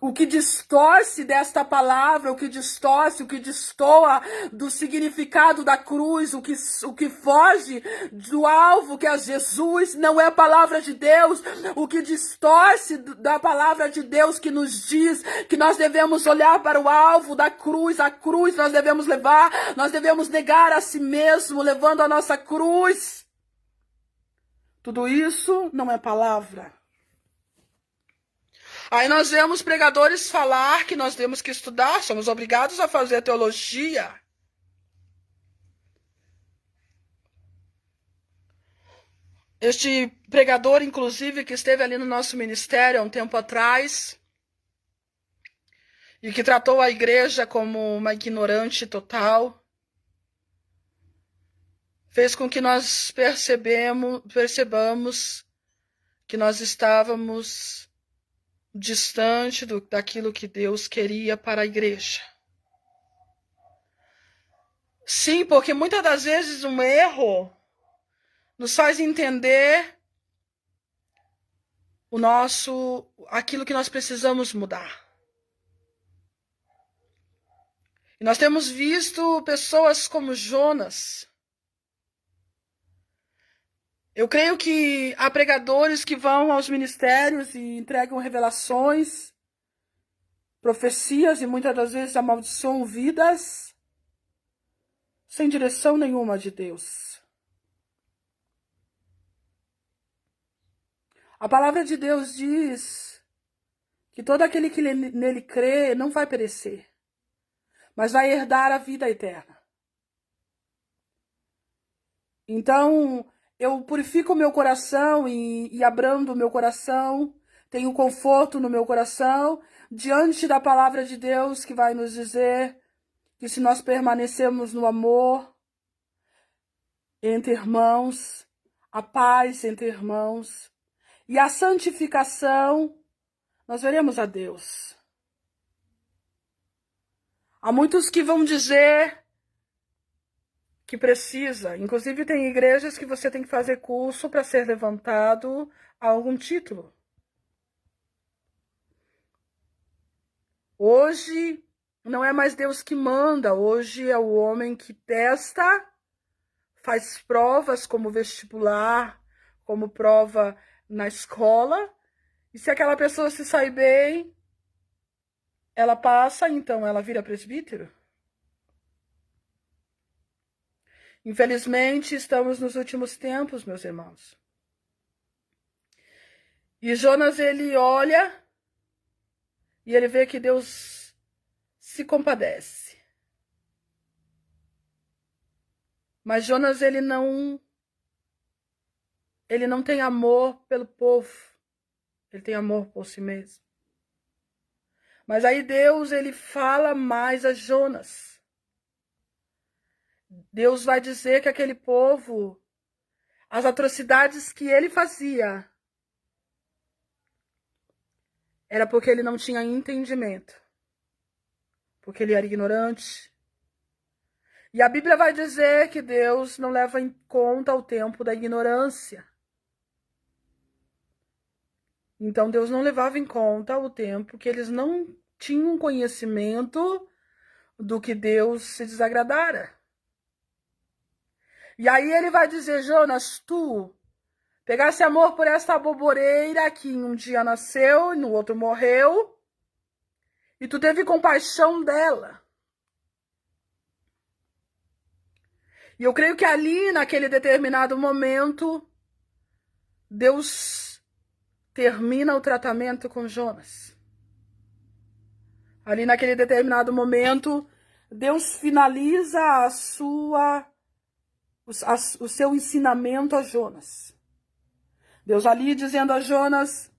O que distorce desta palavra, o que distorce, o que destoa do significado da cruz, o que foge do alvo que é Jesus, não é a palavra de Deus. O que distorce da palavra de Deus que nos diz que nós devemos olhar para o alvo da cruz, a cruz nós devemos levar, nós devemos negar a si mesmo, levando a nossa cruz. Tudo isso não é palavra. Aí nós vemos pregadores falar que nós temos que estudar, somos obrigados a fazer teologia. Este pregador, inclusive, que esteve ali no nosso ministério há um tempo atrás e que tratou a igreja como uma ignorante total, fez com que nós percebamos que nós estávamos distante daquilo que Deus queria para a igreja. Sim, porque muitas das vezes um erro nos faz entender aquilo que nós precisamos mudar. E nós temos visto pessoas como Jonas. Eu creio que há pregadores que vão aos ministérios e entregam revelações, profecias e muitas das vezes amaldiçoam vidas sem direção nenhuma de Deus. A palavra de Deus diz que todo aquele que nele crê não vai perecer, mas vai herdar a vida eterna. Então, eu purifico o meu coração e abrando o meu coração, tenho conforto no meu coração, diante da palavra de Deus que vai nos dizer que se nós permanecermos no amor entre irmãos, a paz entre irmãos e a santificação, nós veremos a Deus. Há muitos que vão dizer que precisa, inclusive tem igrejas que você tem que fazer curso para ser levantado a algum título. Hoje não é mais Deus que manda, hoje é o homem que testa, faz provas como vestibular, como prova na escola, e se aquela pessoa se sai bem, ela passa, então ela vira presbítero. Infelizmente, estamos nos últimos tempos, meus irmãos. E Jonas, ele olha e ele vê que Deus se compadece. Mas Jonas, ele não tem amor pelo povo. Ele tem amor por si mesmo. Mas aí Deus, ele fala mais a Jonas. Deus vai dizer que aquele povo, as atrocidades que ele fazia, era porque ele não tinha entendimento. Porque ele era ignorante. E a Bíblia vai dizer que Deus não leva em conta o tempo da ignorância. Então Deus não levava em conta o tempo que eles não tinham conhecimento do que Deus se desagradara. E aí ele vai dizer, Jonas, tu pegasse amor por esta aboboreira que um dia nasceu e no outro morreu, e tu teve compaixão dela. E eu creio que ali, naquele determinado momento, Deus termina o tratamento com Jonas. Ali naquele determinado momento, Deus finaliza o seu ensinamento a Jonas. Deus ali dizendo a Jonas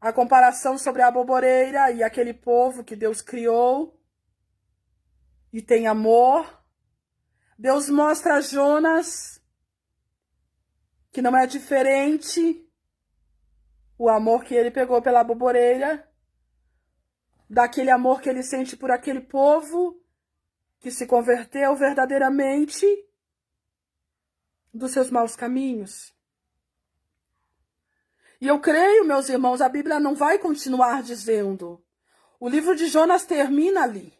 a comparação sobre a aboboreira e aquele povo que Deus criou e tem amor. Deus mostra a Jonas que não é diferente o amor que ele pegou pela aboboreira daquele amor que ele sente por aquele povo que se converteu verdadeiramente dos seus maus caminhos. E eu creio, meus irmãos, a Bíblia não vai continuar dizendo. O livro de Jonas termina ali.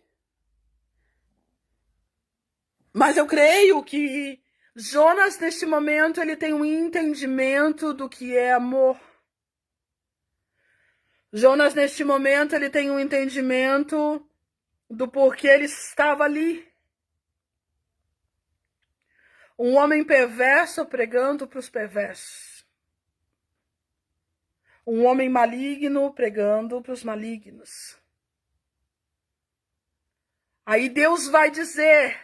Mas eu creio que Jonas, neste momento, ele tem um entendimento do que é amor. Jonas, neste momento, ele tem um entendimento do porquê ele estava ali. Um homem perverso pregando para os perversos. Um homem maligno pregando para os malignos. Aí Deus vai dizer,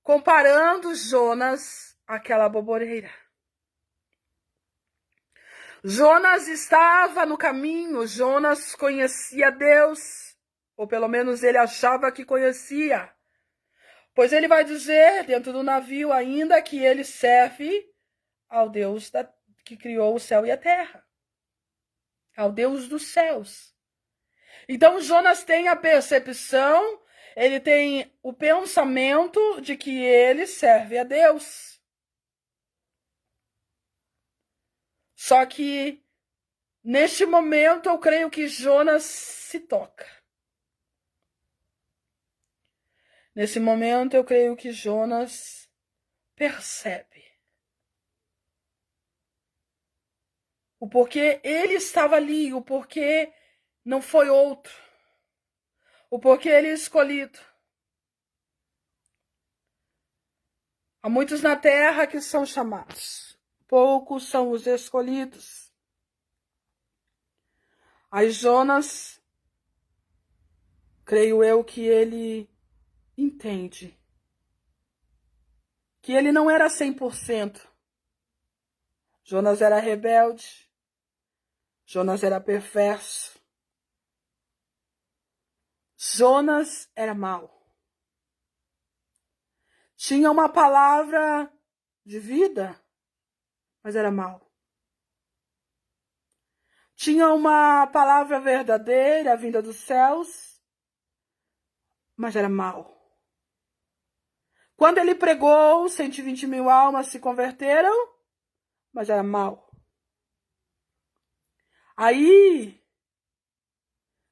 comparando Jonas àquela boboreira. Jonas estava no caminho, Jonas conhecia Deus, ou pelo menos ele achava que conhecia. Pois ele vai dizer dentro do navio ainda que ele serve ao Deus que criou o céu e a terra. Ao Deus dos céus. Então Jonas tem a percepção, ele tem o pensamento de que ele serve a Deus. Só que, neste momento, eu creio que Jonas se toca. Nesse momento, eu creio que Jonas percebe o porquê ele estava ali, o porquê não foi outro, o porquê ele é escolhido. Há muitos na terra que são chamados, poucos são os escolhidos. Aí Jonas, creio eu que ele entende que ele não era 100%. Jonas era rebelde. Jonas era perverso. Jonas era mau. Tinha uma palavra de vida, mas era mau. Tinha uma palavra verdadeira, vinda dos céus, mas era mau. Quando ele pregou, 120.000 almas se converteram, mas era mau. Aí,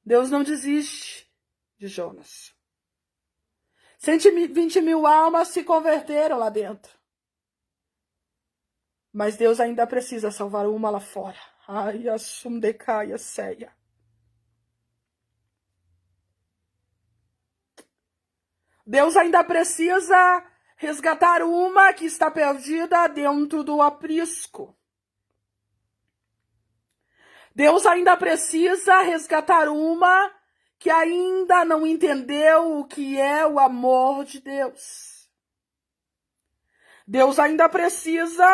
Deus não desiste de Jonas. 120.000 almas se converteram lá dentro. Mas Deus ainda precisa salvar uma lá fora. Ai, a sundecaia ceia. Deus ainda precisa resgatar uma que está perdida dentro do aprisco. Deus ainda precisa resgatar uma que ainda não entendeu o que é o amor de Deus. Deus ainda precisa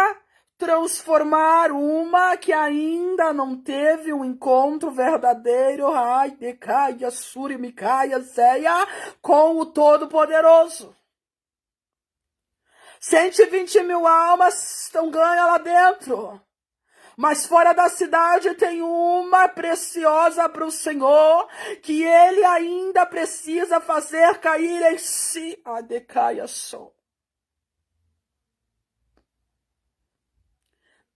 transformar uma que ainda não teve um encontro verdadeiro, ai, decaia, suri, micaia, zeia, com o Todo-Poderoso. 120.000 almas estão ganhas lá dentro. Mas fora da cidade tem uma preciosa para o Senhor, que Ele ainda precisa fazer cair em si a decaia só.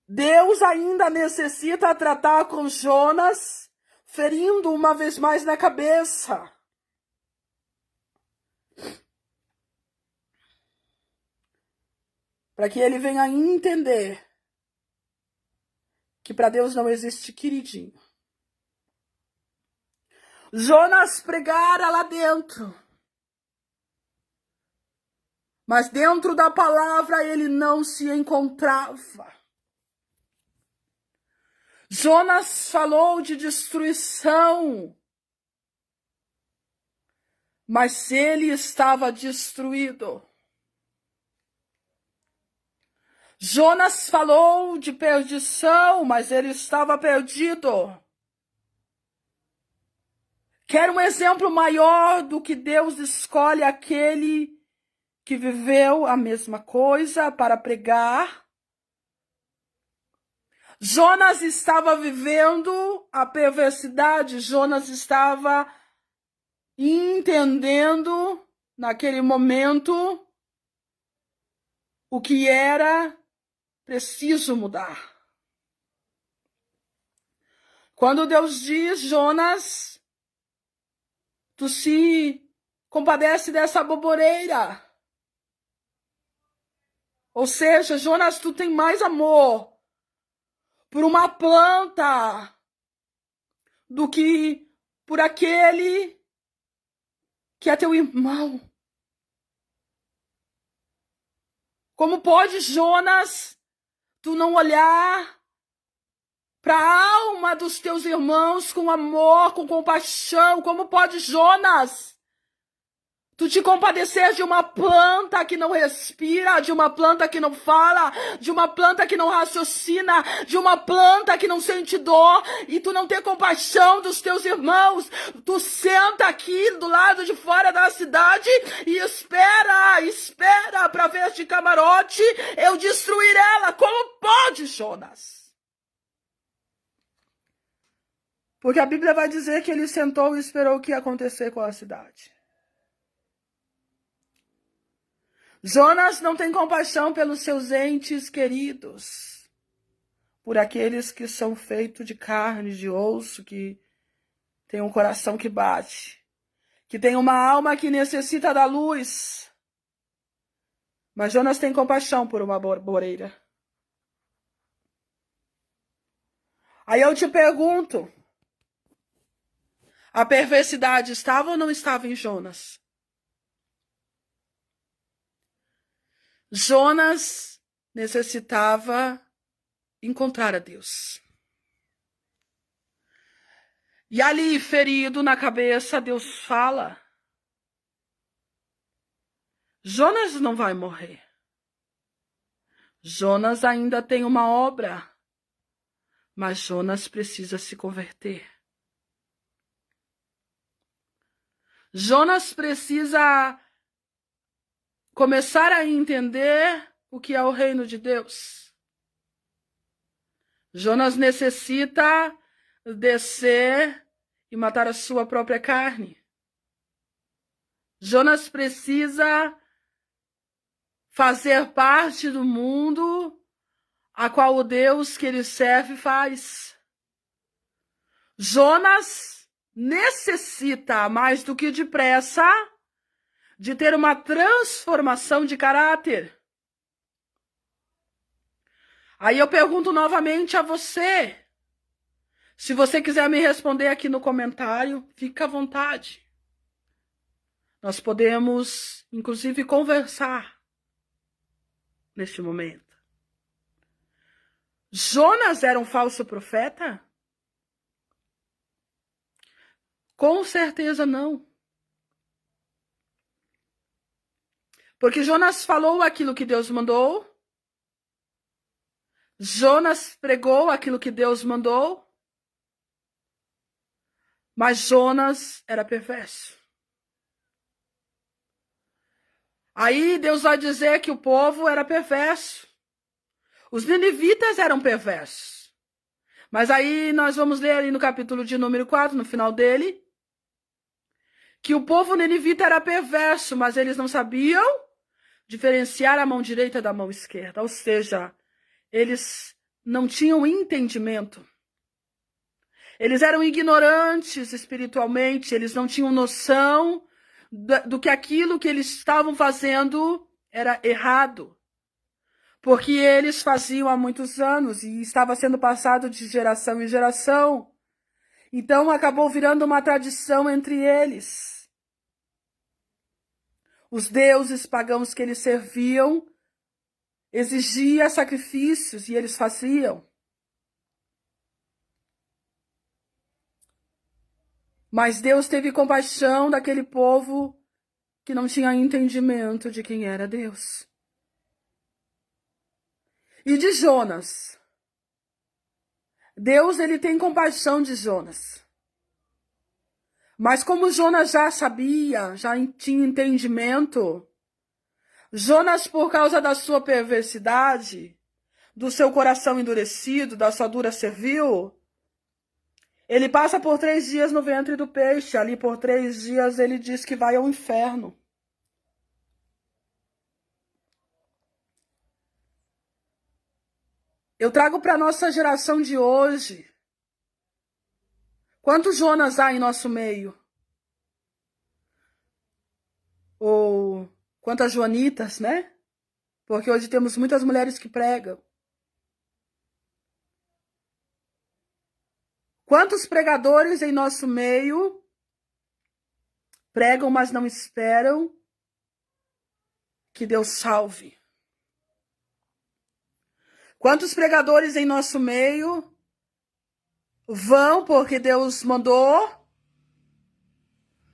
Deus ainda necessita tratar com Jonas, ferindo uma vez mais na cabeça. Para que ele venha entender que para Deus não existe queridinho. Jonas pregara lá dentro. Mas dentro da palavra ele não se encontrava. Jonas falou de destruição. Mas ele estava destruído. Jonas falou de perdição, mas ele estava perdido. Quer um exemplo maior do que Deus escolhe aquele que viveu a mesma coisa para pregar? Jonas estava vivendo a perversidade, Jonas estava entendendo naquele momento o que era preciso mudar. Quando Deus diz, Jonas, tu se compadece dessa boboreira. Ou seja, Jonas, tu tem mais amor por uma planta do que por aquele que é teu irmão. Como pode, Jonas, tu não olhar para a alma dos teus irmãos com amor, com compaixão. Como pode, Jonas, tu te compadecer de uma planta que não respira, de uma planta que não fala, de uma planta que não raciocina, de uma planta que não sente dor, e tu não ter compaixão dos teus irmãos? Tu senta aqui do lado de fora da cidade e espera para ver de camarote eu destruir ela. Como pode, Jonas? Porque a Bíblia vai dizer que ele sentou e esperou o que ia acontecer com a cidade. Jonas não tem compaixão pelos seus entes queridos, por aqueles que são feitos de carne, de osso, que tem um coração que bate, que tem uma alma que necessita da luz. Mas Jonas tem compaixão por uma borboreira. Aí eu te pergunto, a perversidade estava ou não estava em Jonas? Jonas necessitava encontrar a Deus. E ali, ferido na cabeça, Deus fala: Jonas não vai morrer. Jonas ainda tem uma obra, mas Jonas precisa se converter. Jonas precisa começar a entender o que é o reino de Deus. Jonas necessita descer e matar a sua própria carne. Jonas precisa fazer parte do mundo a qual o Deus que ele serve faz. Jonas necessita, mais do que depressa, de ter uma transformação de caráter. Aí eu pergunto novamente a você. Se você quiser me responder aqui no comentário, fica à vontade. Nós podemos, inclusive, conversar neste momento. Jonas era um falso profeta? Com certeza não. Porque Jonas falou aquilo que Deus mandou. Jonas pregou aquilo que Deus mandou. Mas Jonas era perverso. Aí Deus vai dizer que o povo era perverso. Os ninivitas eram perversos. Mas aí nós vamos ler ali no capítulo de número 4, no final dele, que o povo ninivita era perverso, mas eles não sabiam diferenciar a mão direita da mão esquerda. Ou seja, eles não tinham entendimento. Eles eram ignorantes espiritualmente, eles não tinham noção do que aquilo que eles estavam fazendo era errado. Porque eles faziam há muitos anos e estava sendo passado de geração em geração. Então acabou virando uma tradição entre eles. Os deuses pagãos que eles serviam exigiam sacrifícios e eles faziam. Mas Deus teve compaixão daquele povo que não tinha entendimento de quem era Deus. E de Jonas. Deus, ele tem compaixão de Jonas. Mas como Jonas já sabia, já tinha entendimento, Jonas, por causa da sua perversidade, do seu coração endurecido, da sua dura servil, ele passa por 3 dias no ventre do peixe. Ali por 3 dias ele diz que vai ao inferno. Eu trago para a nossa geração de hoje. Quantos Jonas há em nosso meio? Ou quantas Joanitas, né? Porque hoje temos muitas mulheres que pregam. Quantos pregadores em nosso meio pregam, mas não esperam que Deus salve? Quantos pregadores em nosso meio Vão porque Deus mandou,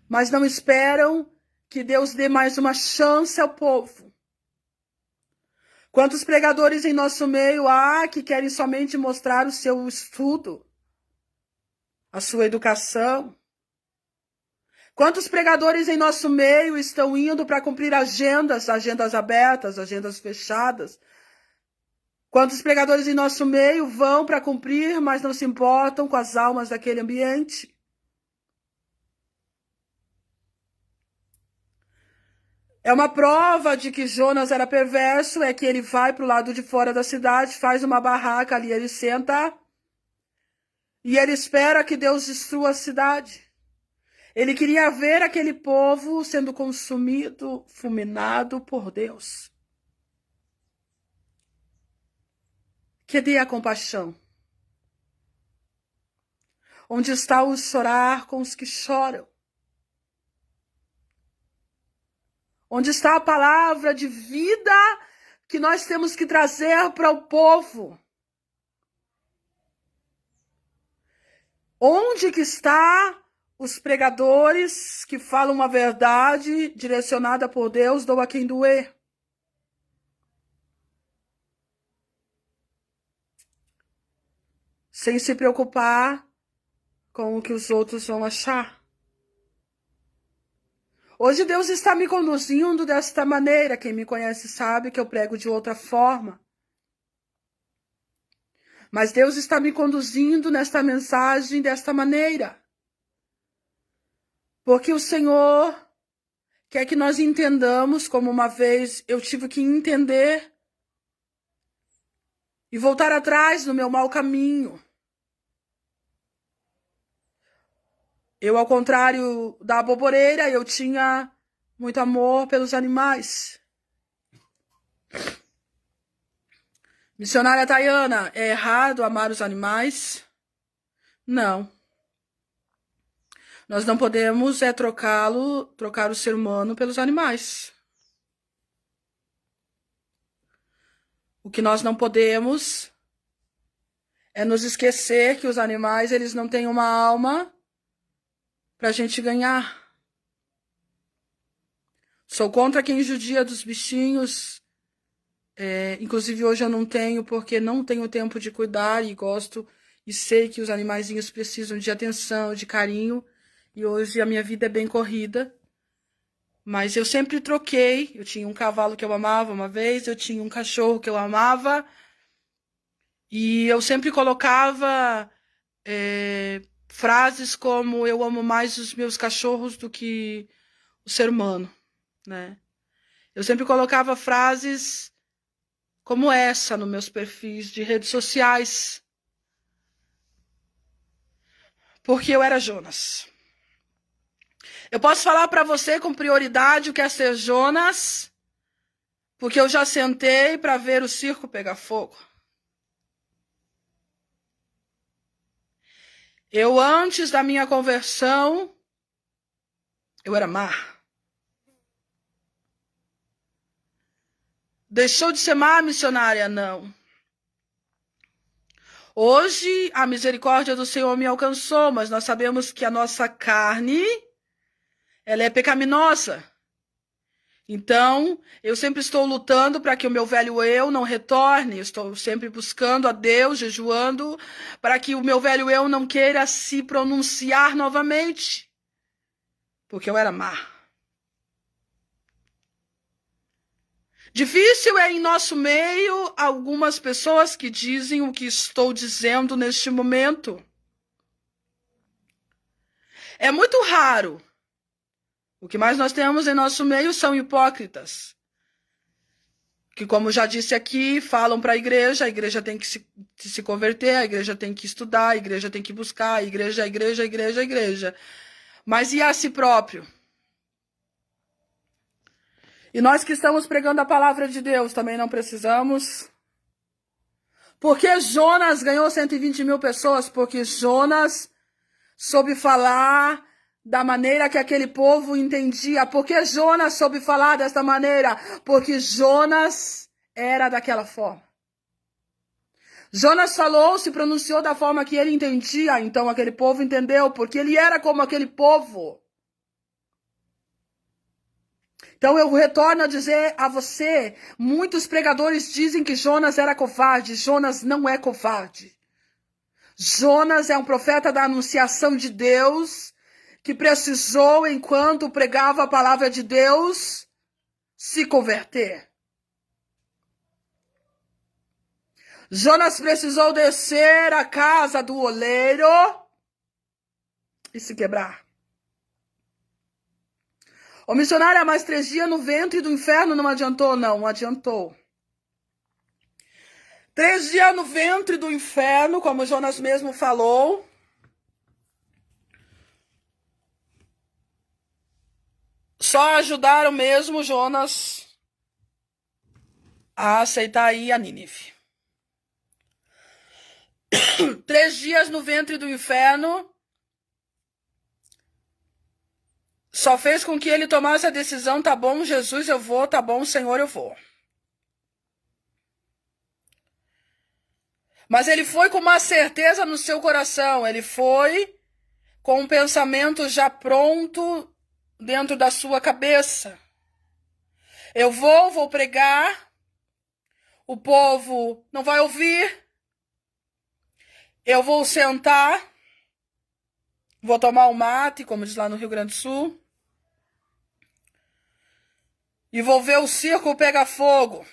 mas não esperam que Deus dê mais uma chance ao povo. Quantos pregadores em nosso meio há que querem somente mostrar o seu estudo, a sua educação? Quantos pregadores em nosso meio estão indo para cumprir agendas abertas, agendas fechadas? Quantos pregadores em nosso meio vão para cumprir, mas não se importam com as almas daquele ambiente? É uma prova de que Jonas era perverso, é que ele vai para o lado de fora da cidade, faz uma barraca ali, ele senta e ele espera que Deus destrua a cidade. Ele queria ver aquele povo sendo consumido, fulminado por Deus. Cadê a compaixão? Onde está o chorar com os que choram? Onde está a palavra de vida que nós temos que trazer para o povo? Onde que está os pregadores que falam uma verdade direcionada por Deus, doa quem doer? Sem se preocupar com o que os outros vão achar. Hoje Deus está me conduzindo desta maneira. Quem me conhece sabe que eu prego de outra forma. Mas Deus está me conduzindo nesta mensagem desta maneira. Porque o Senhor quer que nós entendamos, como uma vez eu tive que entender e voltar atrás no meu mau caminho. Eu, ao contrário da aboboreira, eu tinha muito amor pelos animais. Missionária Tayana, é errado amar os animais? Não. Nós não podemos trocar o ser humano pelos animais. O que nós não podemos é nos esquecer que os animais, eles não têm uma alma para a gente ganhar. Sou contra quem judia dos bichinhos. Inclusive hoje eu não tenho, porque não tenho tempo de cuidar e gosto e sei que os animaizinhos precisam de atenção, de carinho. E hoje a minha vida é bem corrida. Mas eu sempre troquei. Eu tinha um cavalo que eu amava uma vez, eu tinha um cachorro que eu amava. E eu sempre colocava frases como: eu amo mais os meus cachorros do que o ser humano, né? Eu sempre colocava frases como essa nos meus perfis de redes sociais. Porque eu era Jonas. Eu posso falar para você com prioridade o que é ser Jonas, porque eu já sentei para ver o circo pegar fogo. Eu, antes da minha conversão, eu era má. Deixou de ser má, missionária? Não. Hoje, a misericórdia do Senhor me alcançou, mas nós sabemos que a nossa carne, ela é pecaminosa. Então, eu sempre estou lutando para que o meu velho eu não retorne. Estou sempre buscando a Deus, jejuando, para que o meu velho eu não queira se pronunciar novamente. Porque eu era má. Difícil é em nosso meio algumas pessoas que dizem o que estou dizendo neste momento. É muito raro. O que mais nós temos em nosso meio são hipócritas. Que, como já disse aqui, falam para a igreja tem que se converter, a igreja tem que estudar, a igreja tem que buscar, a igreja. Mas e a si próprio? E nós que estamos pregando a palavra de Deus também não precisamos. Porque Jonas ganhou 120 mil pessoas? Porque Jonas soube falar da maneira que aquele povo entendia. Por que Jonas soube falar desta maneira? Porque Jonas era daquela forma. Jonas falou, se pronunciou da forma que ele entendia, então aquele povo entendeu, porque ele era como aquele povo. Então eu retorno a dizer a você, muitos pregadores dizem que Jonas era covarde. Jonas não é covarde. Jonas é um profeta da anunciação de Deus, que precisou, enquanto pregava a palavra de Deus, se converter. Jonas precisou descer à casa do oleiro e se quebrar. O missionário há mais 3 dias no ventre do inferno não adiantou, não adiantou. 3 dias no ventre do inferno, como Jonas mesmo falou. Só ajudaram mesmo Jonas a aceitar ir a Nínive. 3 dias no ventre do inferno só fez com que ele tomasse a decisão, tá bom, Jesus, eu vou, tá bom, Senhor, eu vou. Mas ele foi com uma certeza no seu coração, ele foi com um pensamento já pronto dentro da sua cabeça. Eu vou pregar, o povo não vai ouvir, eu vou sentar, vou tomar um mate, como diz lá no Rio Grande do Sul, e vou ver o circo pegar fogo.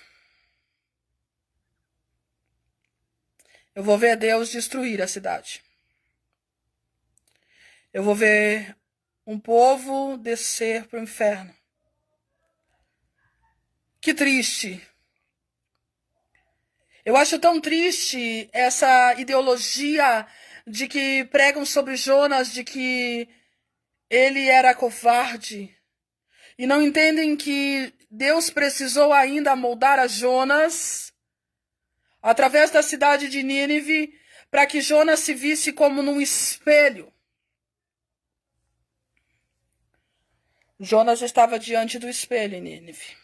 Eu vou ver Deus destruir a cidade. Eu vou ver um povo descer para o inferno. Que triste. Eu acho tão triste essa ideologia de que pregam sobre Jonas, de que ele era covarde. E não entendem que Deus precisou ainda moldar a Jonas através da cidade de Nínive para que Jonas se visse como num espelho. Jonas estava diante do espelho em Nínive.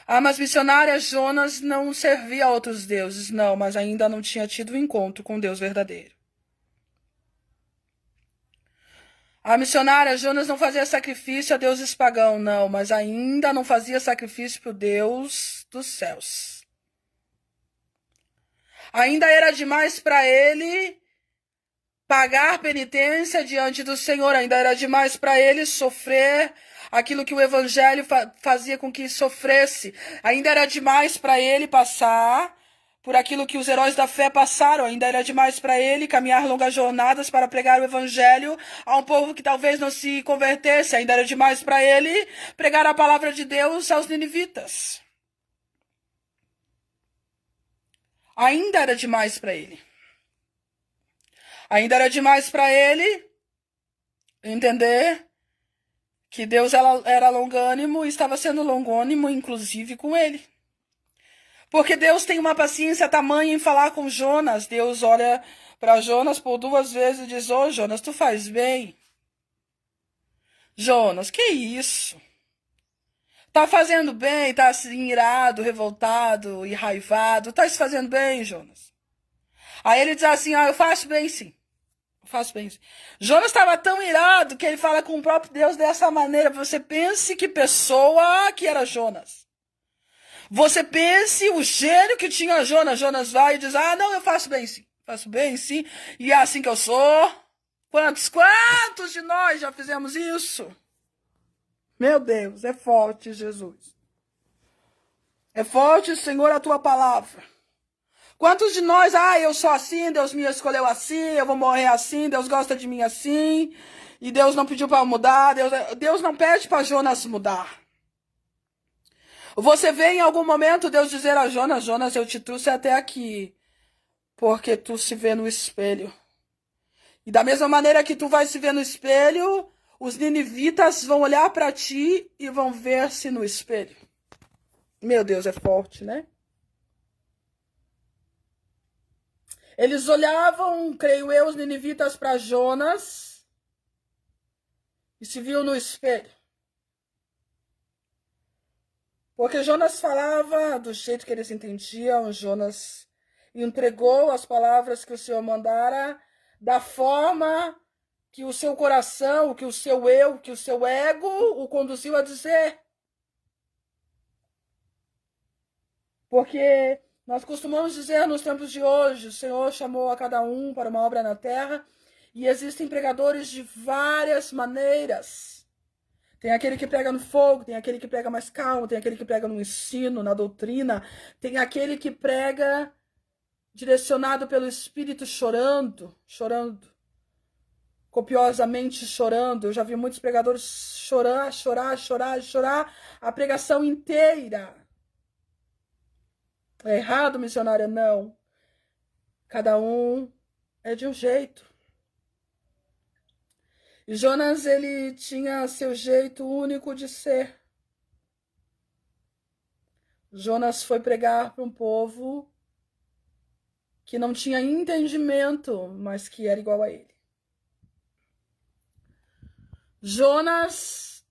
Ah, mas missionária, Jonas não servia a outros deuses. Não, mas ainda não tinha tido um encontro com Deus verdadeiro. A missionária, Jonas não fazia sacrifício a deuses pagãos, não, mas ainda não fazia sacrifício para o Deus dos céus. Ainda era demais para ele pagar penitência diante do Senhor, ainda era demais para ele sofrer aquilo que o evangelho fazia com que sofresse. Ainda era demais para ele passar por aquilo que os heróis da fé passaram. Ainda era demais para ele caminhar longas jornadas para pregar o evangelho a um povo que talvez não se convertesse. Ainda era demais para ele pregar a palavra de Deus aos ninivitas. Ainda era demais para ele. Ainda era demais para ele entender que Deus era longânimo e estava sendo longânimo, inclusive, com ele. Porque Deus tem uma paciência tamanha em falar com Jonas. Deus olha para Jonas por 2 vezes e diz: ô, Jonas, tu faz bem. Jonas, que isso? Tá fazendo bem, tá assim, irado, revoltado e raivado. Tá se fazendo bem, Jonas? Aí ele diz assim: eu faço bem sim. Faço bem. Jonas estava tão irado que ele fala com o próprio Deus dessa maneira. Você pense que pessoa que era Jonas. Você pense o gênio que tinha Jonas. Jonas vai e diz: não, eu faço bem sim. Faço bem sim. E é assim que eu sou. Quantos de nós já fizemos isso? Meu Deus, é forte, Jesus. É forte, Senhor, a tua palavra. Quantos de nós, eu sou assim, Deus me escolheu assim, eu vou morrer assim, Deus gosta de mim assim, e Deus não pediu para mudar, Deus não pede para Jonas mudar. Você vê em algum momento Deus dizer a Jonas: Jonas, eu te trouxe até aqui, porque tu se vê no espelho. E da mesma maneira que tu vai se ver no espelho, os ninivitas vão olhar para ti e vão ver-se no espelho. Meu Deus, é forte, né? Eles olhavam, creio eu, os ninivitas para Jonas e se viam no espelho. Porque Jonas falava do jeito que eles entendiam, Jonas entregou as palavras que o Senhor mandara da forma que o seu coração, que o seu eu, que o seu ego o conduziu a dizer. Porque nós costumamos dizer nos tempos de hoje, o Senhor chamou a cada um para uma obra na terra, e existem pregadores de várias maneiras. Tem aquele que prega no fogo, tem aquele que prega mais calmo, tem aquele que prega no ensino, na doutrina, tem aquele que prega direcionado pelo Espírito chorando, copiosamente chorando. Eu já vi muitos pregadores chorar a pregação inteira. É errado, missionária? Não. Cada um é de um jeito. E Jonas, ele tinha seu jeito único de ser. Jonas foi pregar para um povo que não tinha entendimento, mas que era igual a ele. Jonas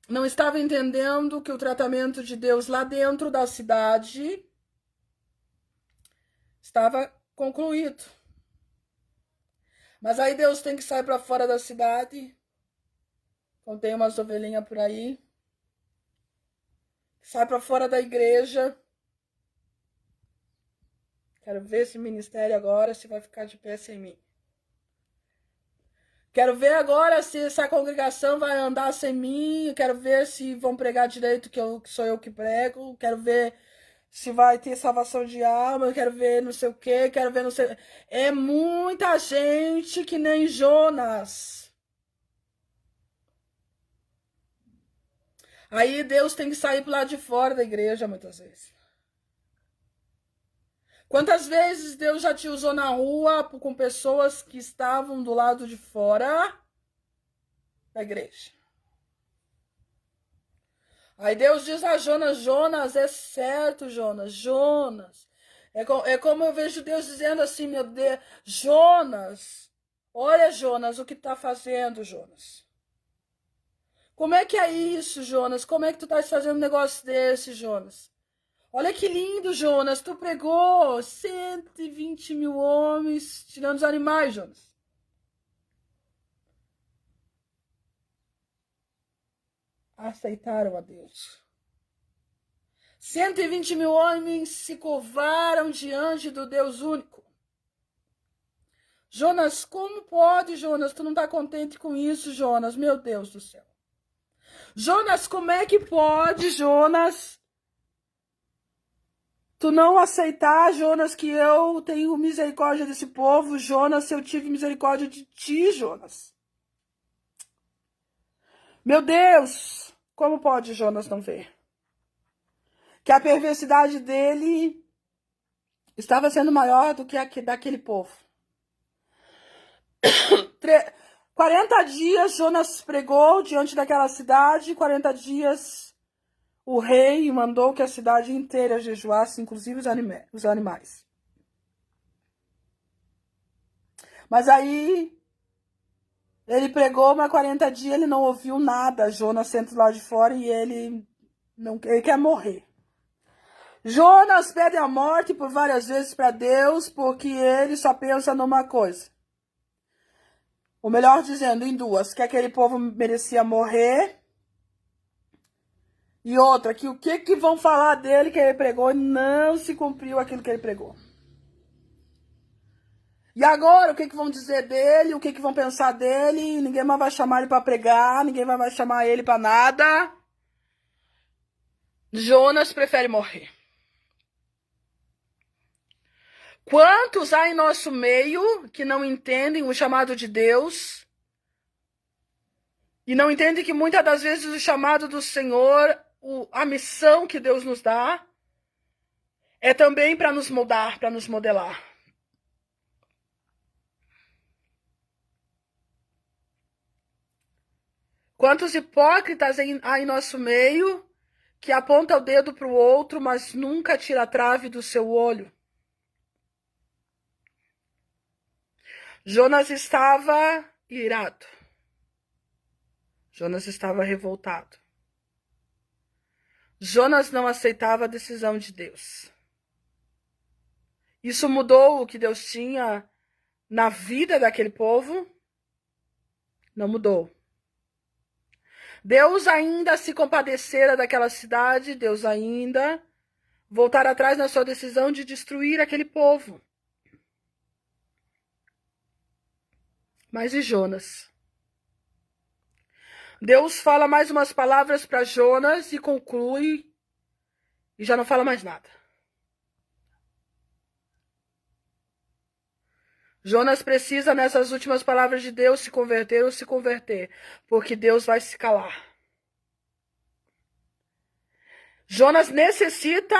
não estava entendendo que o tratamento de Deus lá dentro da cidade estava concluído. Mas aí Deus tem que sair para fora da cidade. Então tem umas ovelhinhas por aí. Sai para fora da igreja. Quero ver esse ministério agora se vai ficar de pé sem mim. Quero ver agora se essa congregação vai andar sem mim. Quero ver se vão pregar direito, que sou eu que prego. Quero ver se vai ter salvação de alma. Quero ver não sei o quê. Quero ver não sei... É muita gente que nem Jonas. Aí Deus tem que sair pro lado de fora da igreja muitas vezes. Quantas vezes Deus já te usou na rua com pessoas que estavam do lado de fora da igreja? Aí Deus diz a Jonas, Jonas, é certo, Jonas, Jonas. É como eu vejo Deus dizendo assim, meu Deus, Jonas, olha, Jonas, o que tá fazendo, Jonas? Como é que é isso, Jonas? Como é que tu tá fazendo um negócio desse, Jonas? Olha que lindo, Jonas, tu pregou 120 mil homens, tirando os animais, Jonas. Aceitaram a Deus. 120 mil homens se curvaram diante do Deus único. Jonas, como pode, Jonas? Tu não tá contente com isso, Jonas? Meu Deus do céu. Jonas, como é que pode, Jonas? Tu não aceitar, Jonas, que eu tenho misericórdia desse povo, Jonas, se eu tive misericórdia de ti, Jonas. Meu Deus, como pode Jonas não ver? Que a perversidade dele estava sendo maior do que a daquele povo. 40 dias Jonas pregou diante daquela cidade, 40 dias o rei mandou que a cidade inteira jejuasse, inclusive os animais. Mas aí ele pregou, mas 40 dias ele não ouviu nada. Jonas senta lá de fora e ele quer morrer. Jonas pede a morte por várias vezes para Deus, porque ele só pensa numa coisa. Ou melhor dizendo, em duas, que aquele povo merecia morrer. E outra, que o que vão falar dele que ele pregou não se cumpriu aquilo que ele pregou. E agora, o que vão dizer dele, o que vão pensar dele, ninguém mais vai chamar ele para pregar, ninguém mais vai chamar ele para nada. Jonas prefere morrer. Quantos há em nosso meio que não entendem o chamado de Deus e não entendem que muitas das vezes o chamado do Senhor, a missão que Deus nos dá, é também para nos moldar, para nos modelar. Quantos hipócritas há em nosso meio que aponta o dedo para o outro, mas nunca tira a trave do seu olho. Jonas estava irado. Jonas estava revoltado. Jonas não aceitava a decisão de Deus. Isso mudou o que Deus tinha na vida daquele povo? Não mudou. Deus ainda se compadecera daquela cidade, Deus ainda voltar atrás na sua decisão de destruir aquele povo. Mas e Jonas? Deus fala mais umas palavras para Jonas e conclui e já não fala mais nada. Jonas precisa, nessas últimas palavras de Deus, se converter ou se converter, porque Deus vai se calar. Jonas necessita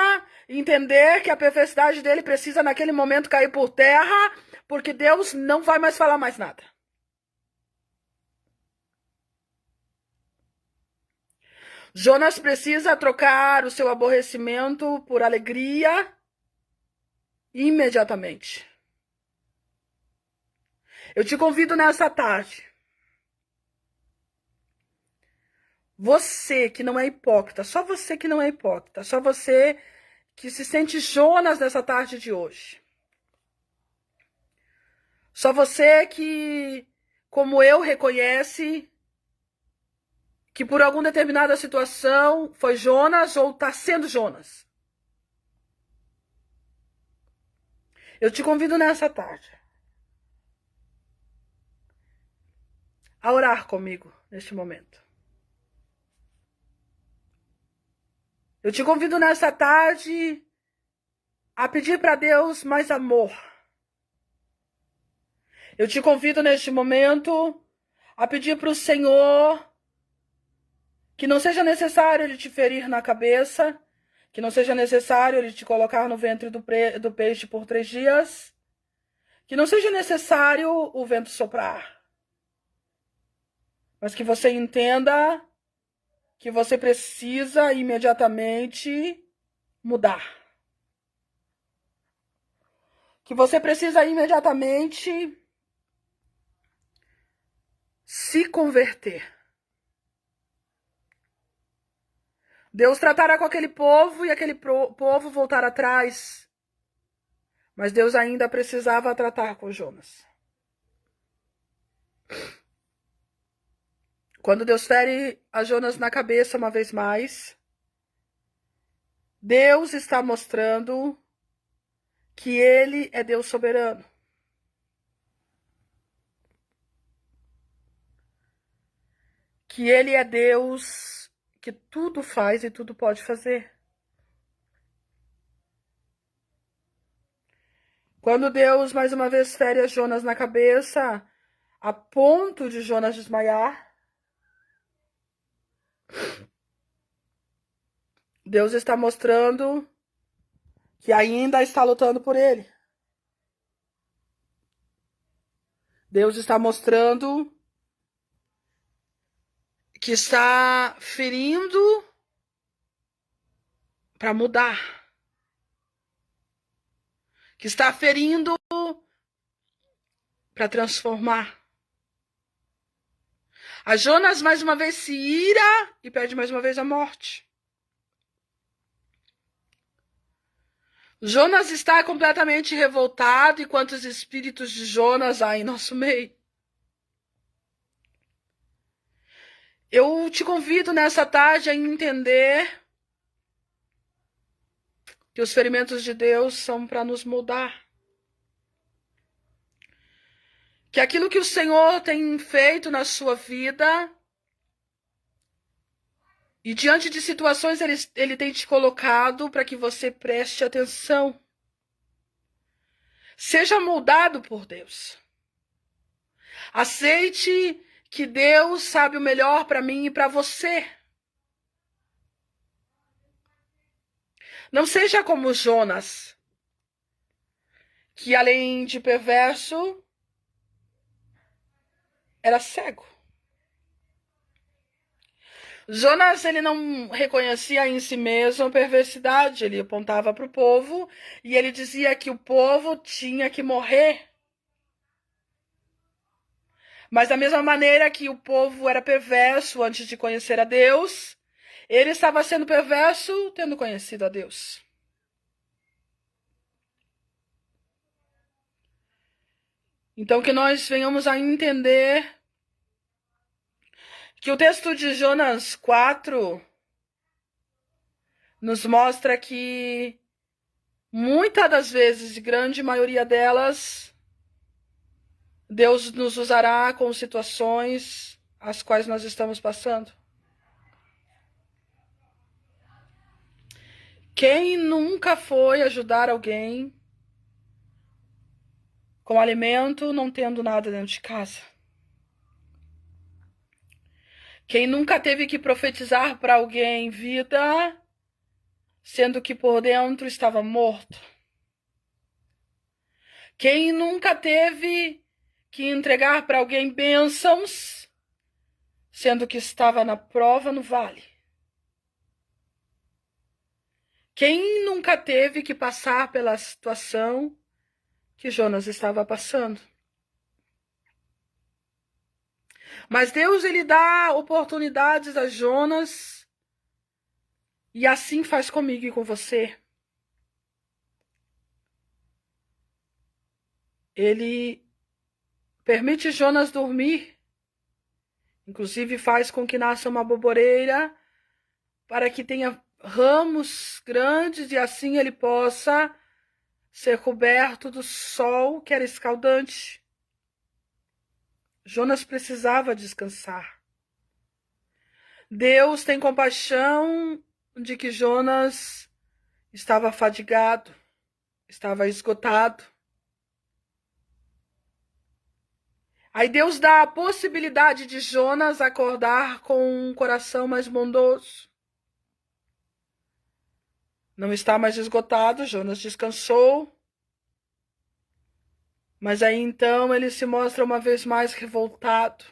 entender que a perversidade dele precisa, naquele momento, cair por terra, porque Deus não vai mais falar mais nada. Jonas precisa trocar o seu aborrecimento por alegria imediatamente. Eu te convido nessa tarde. Você que não é hipócrita, só você que não é hipócrita, só você que se sente Jonas nessa tarde de hoje. Só você que, como eu, reconhece que por alguma determinada situação foi Jonas ou está sendo Jonas. Eu te convido nessa tarde a orar comigo neste momento. Eu te convido nessa tarde a pedir para Deus mais amor. Eu te convido neste momento a pedir para o Senhor que não seja necessário Ele te ferir na cabeça, que não seja necessário Ele te colocar no ventre do peixe por 3 dias, que não seja necessário o vento soprar, mas que você entenda que você precisa imediatamente mudar. Que você precisa imediatamente se converter. Deus tratará com aquele povo e aquele povo voltar atrás. Mas Deus ainda precisava tratar com Jonas. Quando Deus fere a Jonas na cabeça uma vez mais, Deus está mostrando que Ele é Deus soberano. Que Ele é Deus que tudo faz e tudo pode fazer. Quando Deus mais uma vez fere a Jonas na cabeça, a ponto de Jonas desmaiar, Deus está mostrando que ainda está lutando por ele. Deus está mostrando que está ferindo para mudar. Que está ferindo para transformar. A Jonas mais uma vez se ira e pede mais uma vez a morte. Jonas está completamente revoltado, e quantos espíritos de Jonas há em nosso meio? Eu te convido nessa tarde a entender que os ferimentos de Deus são para nos moldar. Que aquilo que o Senhor tem feito na sua vida, e diante de situações Ele tem te colocado para que você preste atenção. Seja moldado por Deus. Aceite que Deus sabe o melhor para mim e para você. Não seja como Jonas, que além de perverso, era cego. Jonas, ele não reconhecia em si mesmo a perversidade, ele apontava para o povo e ele dizia que o povo tinha que morrer. Mas da mesma maneira que o povo era perverso antes de conhecer a Deus, Ele estava sendo perverso, tendo conhecido a Deus. Então, que nós venhamos a entender que o texto de Jonas 4 nos mostra que muitas das vezes, grande maioria delas, Deus nos usará com situações as quais nós estamos passando. Quem nunca foi ajudar alguém com alimento, não tendo nada dentro de casa? Quem nunca teve que profetizar para alguém vida, sendo que por dentro estava morto? Quem nunca teve que entregar para alguém bênçãos, sendo que estava na prova no vale? Quem nunca teve que passar pela situação que Jonas estava passando? Mas Deus, ele dá oportunidades a Jonas, e assim faz comigo e com você. Ele permite Jonas dormir, inclusive faz com que nasça uma boboreira, para que tenha ramos grandes e assim ele possa ser coberto do sol que era escaldante. Jonas precisava descansar. Deus tem compaixão de que Jonas estava fadigado, estava esgotado. Aí Deus dá a possibilidade de Jonas acordar com um coração mais bondoso. Não está mais esgotado, Jonas descansou. Mas aí então ele se mostra uma vez mais revoltado.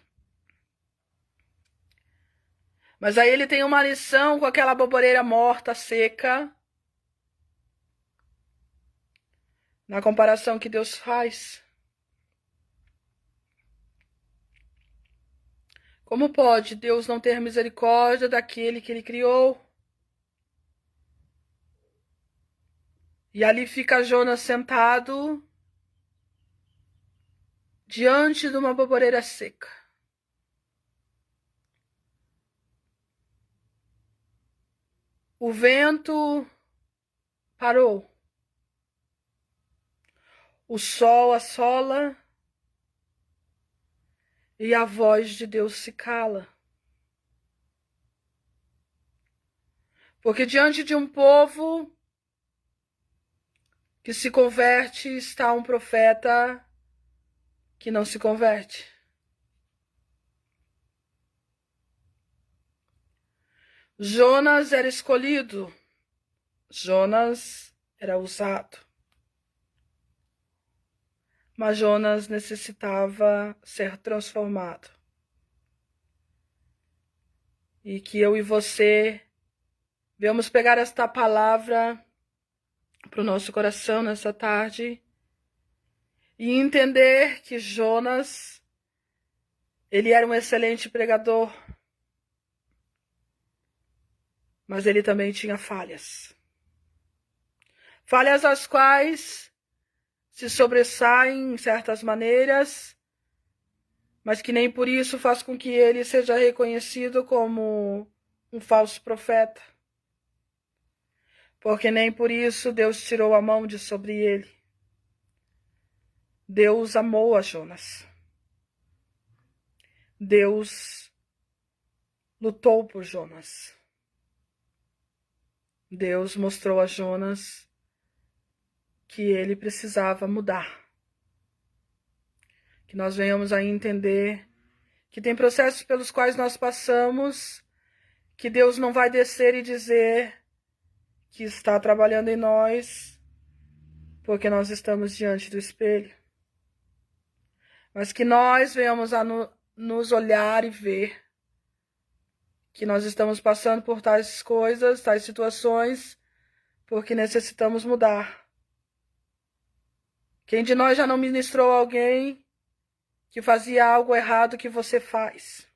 Mas aí ele tem uma lição com aquela boboreira morta, seca. Na comparação que Deus faz. Como pode Deus não ter misericórdia daquele que ele criou? E ali fica Jonas sentado diante de uma boboreira seca. O vento parou. O sol assola e a voz de Deus se cala. Porque diante de um povo que se converte está um profeta que não se converte. Jonas era escolhido. Jonas era usado. Mas Jonas necessitava ser transformado. E que eu e você vamos pegar esta palavra para o nosso coração nessa tarde e entender que Jonas, ele era um excelente pregador, mas ele também tinha falhas. Falhas as quais se sobressaem em certas maneiras, mas que nem por isso faz com que ele seja reconhecido como um falso profeta. Porque nem por isso Deus tirou a mão de sobre ele. Deus amou a Jonas. Deus lutou por Jonas. Deus mostrou a Jonas que ele precisava mudar. Que nós venhamos a entender que tem processos pelos quais nós passamos, que Deus não vai descer e dizer que está trabalhando em nós, porque nós estamos diante do espelho. Mas que nós venhamos a nos olhar e ver que nós estamos passando por tais coisas, tais situações, porque necessitamos mudar. Quem de nós já não ministrou alguém que fazia algo errado que você faz?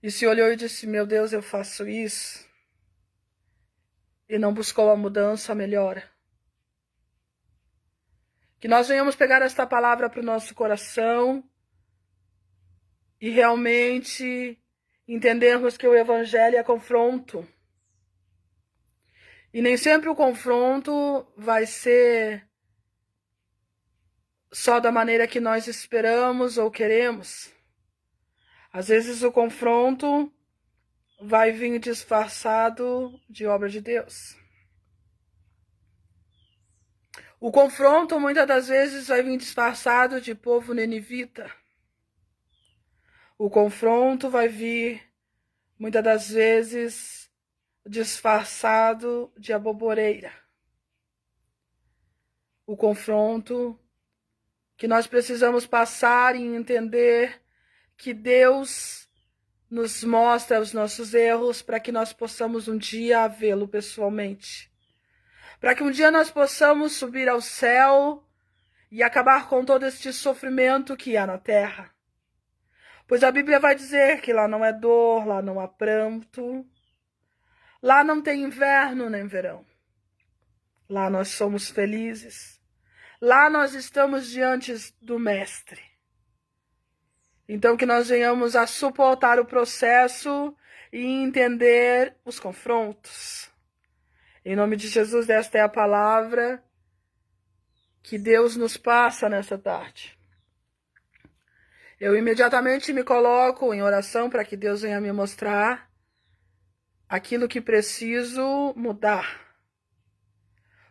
e se olhou e disse: meu Deus, eu faço isso, e não buscou a mudança, a melhora. Que nós venhamos pegar esta palavra para o nosso coração e realmente entendermos que o Evangelho é confronto. E nem sempre o confronto vai ser só da maneira que nós esperamos ou queremos. Às vezes o confronto vai vir disfarçado de obra de Deus. O confronto muitas das vezes vai vir disfarçado de povo nenivita. O confronto vai vir muitas das vezes disfarçado de aboboreira. O confronto que nós precisamos passar e entender que Deus nos mostra os nossos erros para que nós possamos um dia vê-lo pessoalmente. Para que um dia nós possamos subir ao céu e acabar com todo este sofrimento que há na terra. Pois a Bíblia vai dizer que lá não é dor, lá não há pranto, lá não tem inverno nem verão. Lá nós somos felizes. Lá nós estamos diante do Mestre. Então que nós venhamos a suportar o processo e entender os confrontos. Em nome de Jesus, esta é a palavra que Deus nos passa nessa tarde. Eu imediatamente me coloco em oração para que Deus venha me mostrar aquilo que preciso mudar.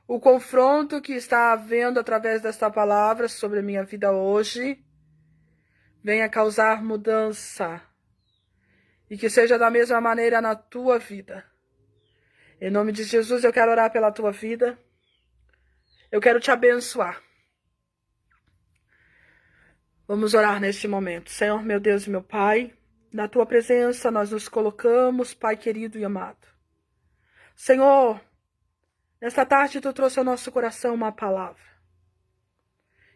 O confronto que está havendo através desta palavra sobre a minha vida hoje venha causar mudança e que seja da mesma maneira na tua vida. Em nome de Jesus, eu quero orar pela tua vida. Eu quero te abençoar. Vamos orar neste momento. Senhor, meu Deus e meu Pai, na tua presença nós nos colocamos, Pai querido e amado. Senhor, nesta tarde tu trouxe ao nosso coração uma palavra.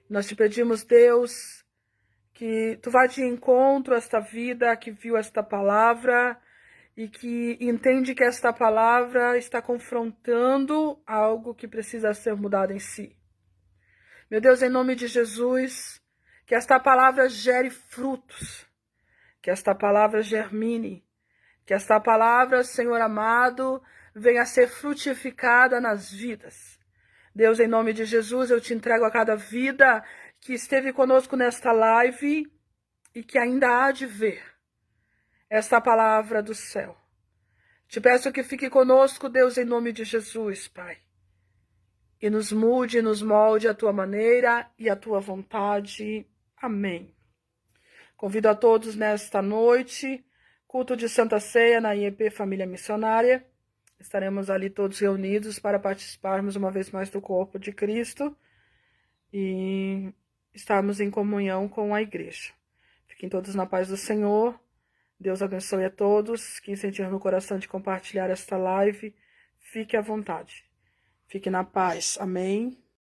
Nós te pedimos, Deus, que tu vá de encontro a esta vida que viu esta palavra e que entende que esta palavra está confrontando algo que precisa ser mudado em si. Meu Deus, em nome de Jesus, que esta palavra gere frutos, que esta palavra germine, que esta palavra, Senhor amado, venha a ser frutificada nas vidas. Deus, em nome de Jesus, eu te entrego a cada vida que esteve conosco nesta live e que ainda há de ver esta palavra do céu. Te peço que fique conosco, Deus, em nome de Jesus, Pai. E nos mude, nos molde a tua maneira e a tua vontade. Amém. Convido a todos nesta noite, culto de Santa Ceia na IEP Família Missionária. Estaremos ali todos reunidos para participarmos uma vez mais do corpo de Cristo e estarmos em comunhão com a igreja. Fiquem todos na paz do Senhor. Deus abençoe a todos. Quem sentir no coração de compartilhar esta live, fique à vontade. Fique na paz. Amém.